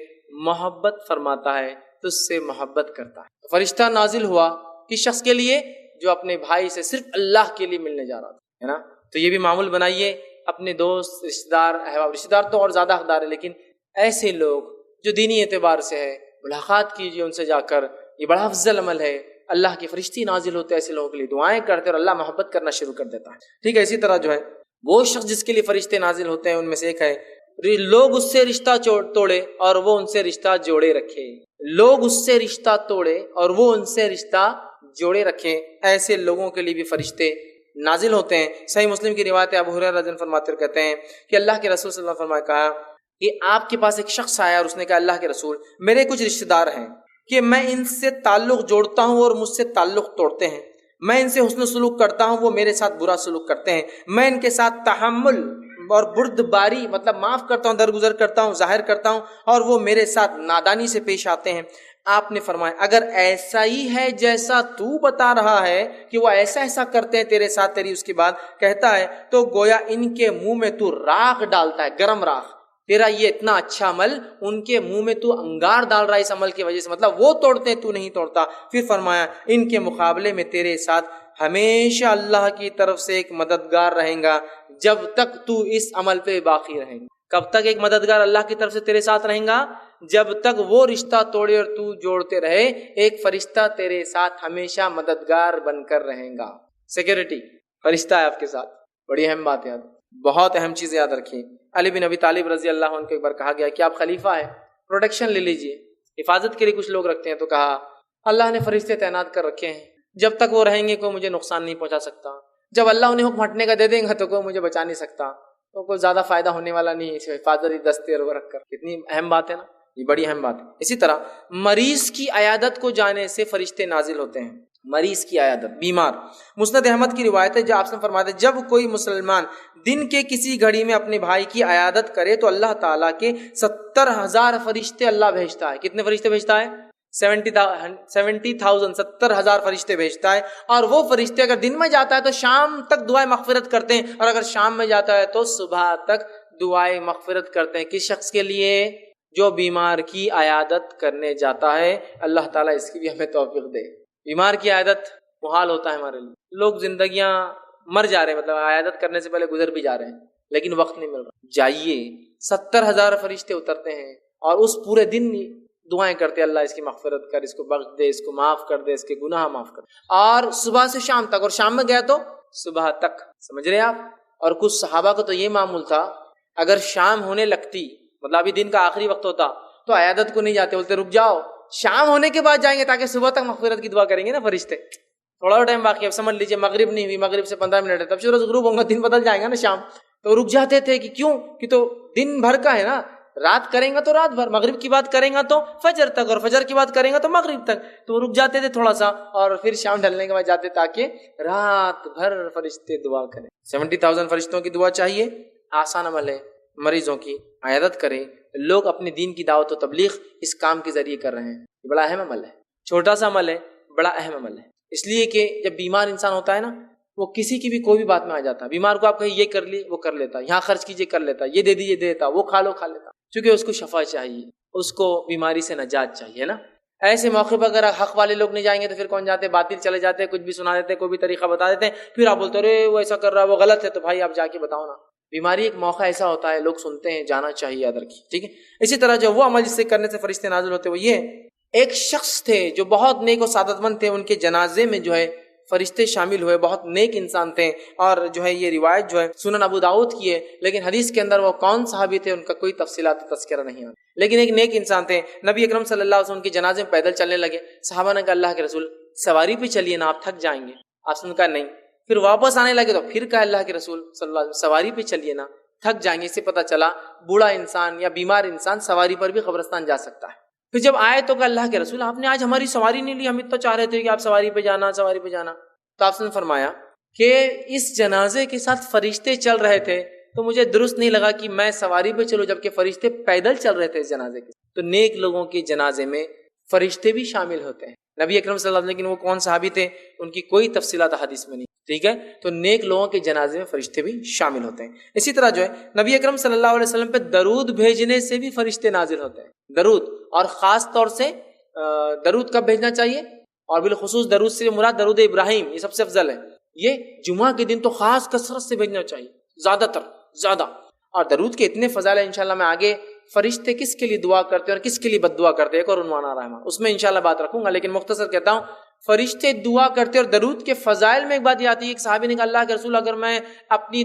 محبت فرماتا ہے، تجھ سے محبت کرتا ہے۔ فرشتہ نازل ہوا کس شخص کے لیے؟ جو اپنے بھائی سے صرف اللہ کے لیے ملنے جا رہا تھا، ہے نا؟ تو یہ بھی معمول بنائیے، اپنے دوست، رشتہ دار، احباب، رشتہ دار تو اور زیادہ حقدار ہے، لیکن ایسے لوگ جو دینی اعتبار سے ہے ملاقات کیجیے ان سے جا کر، یہ بڑا افضل عمل ہے۔ اللہ کے فرشتے نازل ہوتے ہیں ایسے لوگوں کے لیے، دعائیں کرتے اور اللہ محبت کرنا شروع کر دیتا ہے، ٹھیک ہے؟ اسی طرح جو ہے وہ شخص جس کے لیے فرشتے نازل ہوتے ہیں ان میں سے ایک ہے لوگ اس سے رشتہ توڑے اور وہ ان سے رشتہ جوڑے رکھے، لوگ اس سے رشتہ توڑے اور وہ ان سے رشتہ جوڑے رکھے، ایسے لوگوں کے لیے بھی فرشتے نازل ہوتے ہیں۔ صحیح مسلم کی روایت ہے، ابو ہریرہ رضی اللہ عنہ فرماتے کہتے ہیں کہ اللہ کے رسول صلی اللہ علیہ وسلم نے کہا کہ آپ کے پاس ایک شخص آیا اور اس نے کہا اللہ کے رسول میرے کچھ رشتہ دار ہیں کہ میں ان سے تعلق جوڑتا ہوں اور مجھ سے تعلق توڑتے ہیں، میں ان سے حسن سلوک کرتا ہوں وہ میرے ساتھ برا سلوک کرتے ہیں، میں ان کے ساتھ تحمل اور بردباری مطلب معاف کرتا ہوں، درگزر کرتا ہوں، ظاہر کرتا ہوں، اور وہ میرے ساتھ نادانی سے پیش آتے ہیں۔ آپ نے فرمایا اگر ایسا ہی ہے جیسا تو بتا رہا ہے کہ وہ ایسا کرتے ہیں تیرے ساتھ، تیری اس کی بات کہتا ہے، تو گویا ان کے منہ میں تو راکھ ڈالتا ہے، گرم راکھ، تیرا یہ اتنا اچھا عمل ان کے منہ میں تو انگار ڈال رہا ہے اس عمل کی وجہ سے، مطلب وہ توڑتے ہیں تو نہیں توڑتا۔ پھر فرمایا ان کے مقابلے میں تیرے ساتھ ہمیشہ اللہ کی طرف سے ایک مددگار رہیں گا جب تک تو اس عمل پہ باقی رہیں گا۔ کب تک ایک مددگار اللہ کی طرف سے تیرے ساتھ رہیں گا؟ جب تک وہ رشتہ توڑے اور تو جوڑتے رہے، ایک فرشتہ تیرے ساتھ ہمیشہ مددگار بن کر رہیں گا۔ سیکیورٹی فرشتہ ہے آپ کے ساتھ، بڑی اہم بات ہے، بہت اہم چیز یاد رکھیں۔ علی بن ابی طالب رضی اللہ عنہ کو ایک بار کہا گیا کہ آپ خلیفہ ہیں، پروٹیکشن لے لیجئے، حفاظت کے لیے کچھ لوگ رکھتے ہیں، تو کہا اللہ نے فرشتے تعینات کر رکھے ہیں، جب تک وہ رہیں گے کوئی مجھے نقصان نہیں پہنچا سکتا، جب اللہ انہیں حکم ہٹنے کا دے دیں گا تو کوئی مجھے بچا نہیں سکتا، تو کوئی زیادہ فائدہ ہونے والا نہیں ہے، حفاظتی دستے اور رکھ کر۔ کتنی اہم بات ہے نا، یہ بڑی اہم بات ہے۔ اسی طرح مریض کی عیادت کو جانے سے فرشتے نازل ہوتے ہیں، مریض کی عیادت، بیمار۔ مسند احمد کی روایت ہے جو آپ سے فرماتے ہیں جب کوئی مسلمان دن کے کسی گھڑی میں اپنے بھائی کی عیادت کرے تو اللہ تعالیٰ کے 70,000 فرشتے اللہ بھیجتا ہے۔ کتنے فرشتے بھیجتا ہے؟ 70,000 70,000 فرشتے بھیجتا ہے، اور وہ فرشتے اگر دن میں جاتا ہے تو شام تک دعائیں مغفرت کرتے ہیں، اور اگر شام میں جاتا ہے تو صبح تک دعائیں مغفرت کرتے ہیں۔ کس شخص کے لیے؟ جو بیمار کی عیادت کرنے جاتا ہے۔ اللہ تعالیٰ اس کی بھی ہمیں توفیق دے۔ بیمار کی عیادت محال ہوتا ہے ہمارے لیے، لوگ زندگیاں مر جا رہے ہیں، مطلب عیادت کرنے سے پہلے گزر بھی جا رہے ہیں، لیکن وقت نہیں مل رہا۔ جائیے، 70,000 فرشتے اترتے ہیں اور اس پورے دن دعائیں کرتے اللہ اس کی مغفرت کر، اس کو بخش دے، اس کو معاف کر دے، اس کے گناہ معاف کر، اور صبح سے شام تک، اور شام میں گیا تو صبح تک، سمجھ رہے ہیں آپ؟ اور کچھ صحابہ کو تو یہ معمول تھا اگر شام ہونے لگتی، مطلب ابھی دن کا آخری وقت ہوتا تو عیادت کو نہیں جاتے، بولتے رک جاؤ شام ہونے کے بعد جائیں گے تاکہ صبح تک مغفرت کی دعا کریں گے نا فرشتے۔ تھوڑا ٹائم باقی، اب سمجھ لیجیے مغرب نہیں ہوئی، مغرب سے 15 منٹ ہے، تب سورج غروب ہوگا، دن بدل جائے گا نا شام، تو رک جاتے تھے کہ کیوں؟ کہ تو دن بھر کا ہے نا، رات کریں گا تو رات بھر، مغرب کی بات کریں گا تو فجر تک، اور فجر کی بات کریں گا تو مغرب تک، تو رک جاتے تھے تھوڑا سا اور پھر شام ڈھلنے کے بعد جاتے تاکہ رات بھر فرشتے دعا کریں۔ 70,000 فرشتوں کی دعا چاہیے، آسان عمل ہے، مریضوں کی عیادت کریں۔ لوگ اپنے دین کی دعوت و تبلیغ اس کام کے ذریعے کر رہے ہیں، یہ بڑا اہم عمل ہے، چھوٹا سا عمل ہے، بڑا اہم عمل ہے، اس لیے کہ جب بیمار انسان ہوتا ہے نا، وہ کسی کی بھی کوئی بھی بات میں آ جاتا ہے، بیمار کو آپ کہیں یہ کر لیے وہ کر لیتا، یہاں خرچ کیجیے کر لیتا، یہ دے دیجیے دے دیتا، وہ کھا لو کھا لیتا، چونکہ اس کو شفا چاہیے، اس کو بیماری سے نجات چاہیے نا۔ ایسے موقع پر اگر حق والے لوگ نہیں جائیں گے تو پھر کون جاتے؟ باطل چلے جاتے ہیں، کچھ بھی سنا دیتے ہیں، کوئی بھی طریقہ بتا دیتے ہیں، پھر آپ بولتے ارے وہ ایسا کر رہا ہے وہ غلط ہے، تو بھائی آپ جا کے بتاؤ نا۔ بیماری ایک موقع ایسا ہوتا ہے، لوگ سنتے ہیں، جانا چاہیے، یاد رکھیے، ٹھیک ہے۔ اسی طرح جو وہ عمل جس سے کرنے سے فرشتے نازل ہوتے وہ یہ، ایک شخص تھے جو بہت نیک و سعادت مند تھے، ان کے جنازے میں جو ہے فرشتے شامل ہوئے، بہت نیک انسان تھے، اور جو ہے یہ روایت جو ہے سنن ابو داؤد کی ہے، لیکن حدیث کے اندر وہ کون صحابی تھے ان کا کوئی تفصیلات تذکرہ نہیں ہے، لیکن ایک نیک انسان تھے۔ نبی اکرم صلی اللہ علیہ وسلم کی جنازے میں پیدل چلنے لگے، صحابہ نے کہا اللہ کے رسول سواری پہ چلیے نا، آپ تھک جائیں گے۔ آپ نے کہا نہیں، پھر واپس آنے لگے تو پھر کہا اللہ کے رسول صلی اللہ علیہ وسلم سواری پہ چلیے نا، تھک جائیں گے۔ اس سے پتہ چلا بوڑھا انسان یا بیمار انسان سواری پر بھی قبرستان جا سکتا ہے۔ پھر جب آئے تو کہا اللہ کے رسول آپ نے آج ہماری سواری نہیں لی، ہم اتنا چاہ رہے تھے کہ آپ سواری پہ جانا، سواری پہ جانا۔ تو آپ نے فرمایا کہ اس جنازے کے ساتھ فرشتے چل رہے تھے تو مجھے درست نہیں لگا کہ میں سواری پہ چلوں جبکہ فرشتے پیدل چل رہے تھے اس جنازے کے۔ تو نیک لوگوں کے جنازے میں فرشتے بھی شامل ہوتے ہیں۔ نبی اکرم صلی اللہ علیہ وسلم، لیکن وہ کون صحابی تھے ان کی کوئی تفصیلات حدیث میں نہیں، ٹھیک ہے؟ تو نیک لوگوں کے جنازے میں فرشتے بھی شامل ہوتے ہیں۔ اسی طرح جو ہے نبی اکرم صلی اللہ علیہ وسلم پہ درود بھیجنے سے بھی فرشتے نازل ہوتے ہیں۔ درود، اور خاص طور سے درود کب بھیجنا چاہیے، اور بالخصوص درود سے مراد درود ابراہیم، یہ سب سے افضل ہے۔ یہ جمعہ کے دن تو خاص کثرت سے بھیجنا چاہیے، زیادہ۔ اور درود کے اتنے فضائل ہیں، انشاءاللہ میں آگے فرشتے کس کے لیے دعا کرتے ہیں اور کس کے لیے بد دعا کرتے ہیں ایک اور عنوان آ رہا ہے، اس میں انشاءاللہ بات رکھوں گا، لیکن مختصر کہتا ہوں فرشتے دعا کرتے اور درود کے فضائل میں ایک بات یہ آتی ہے، ایک صحابی نے کہا اللہ کے رسول اگر میں اپنی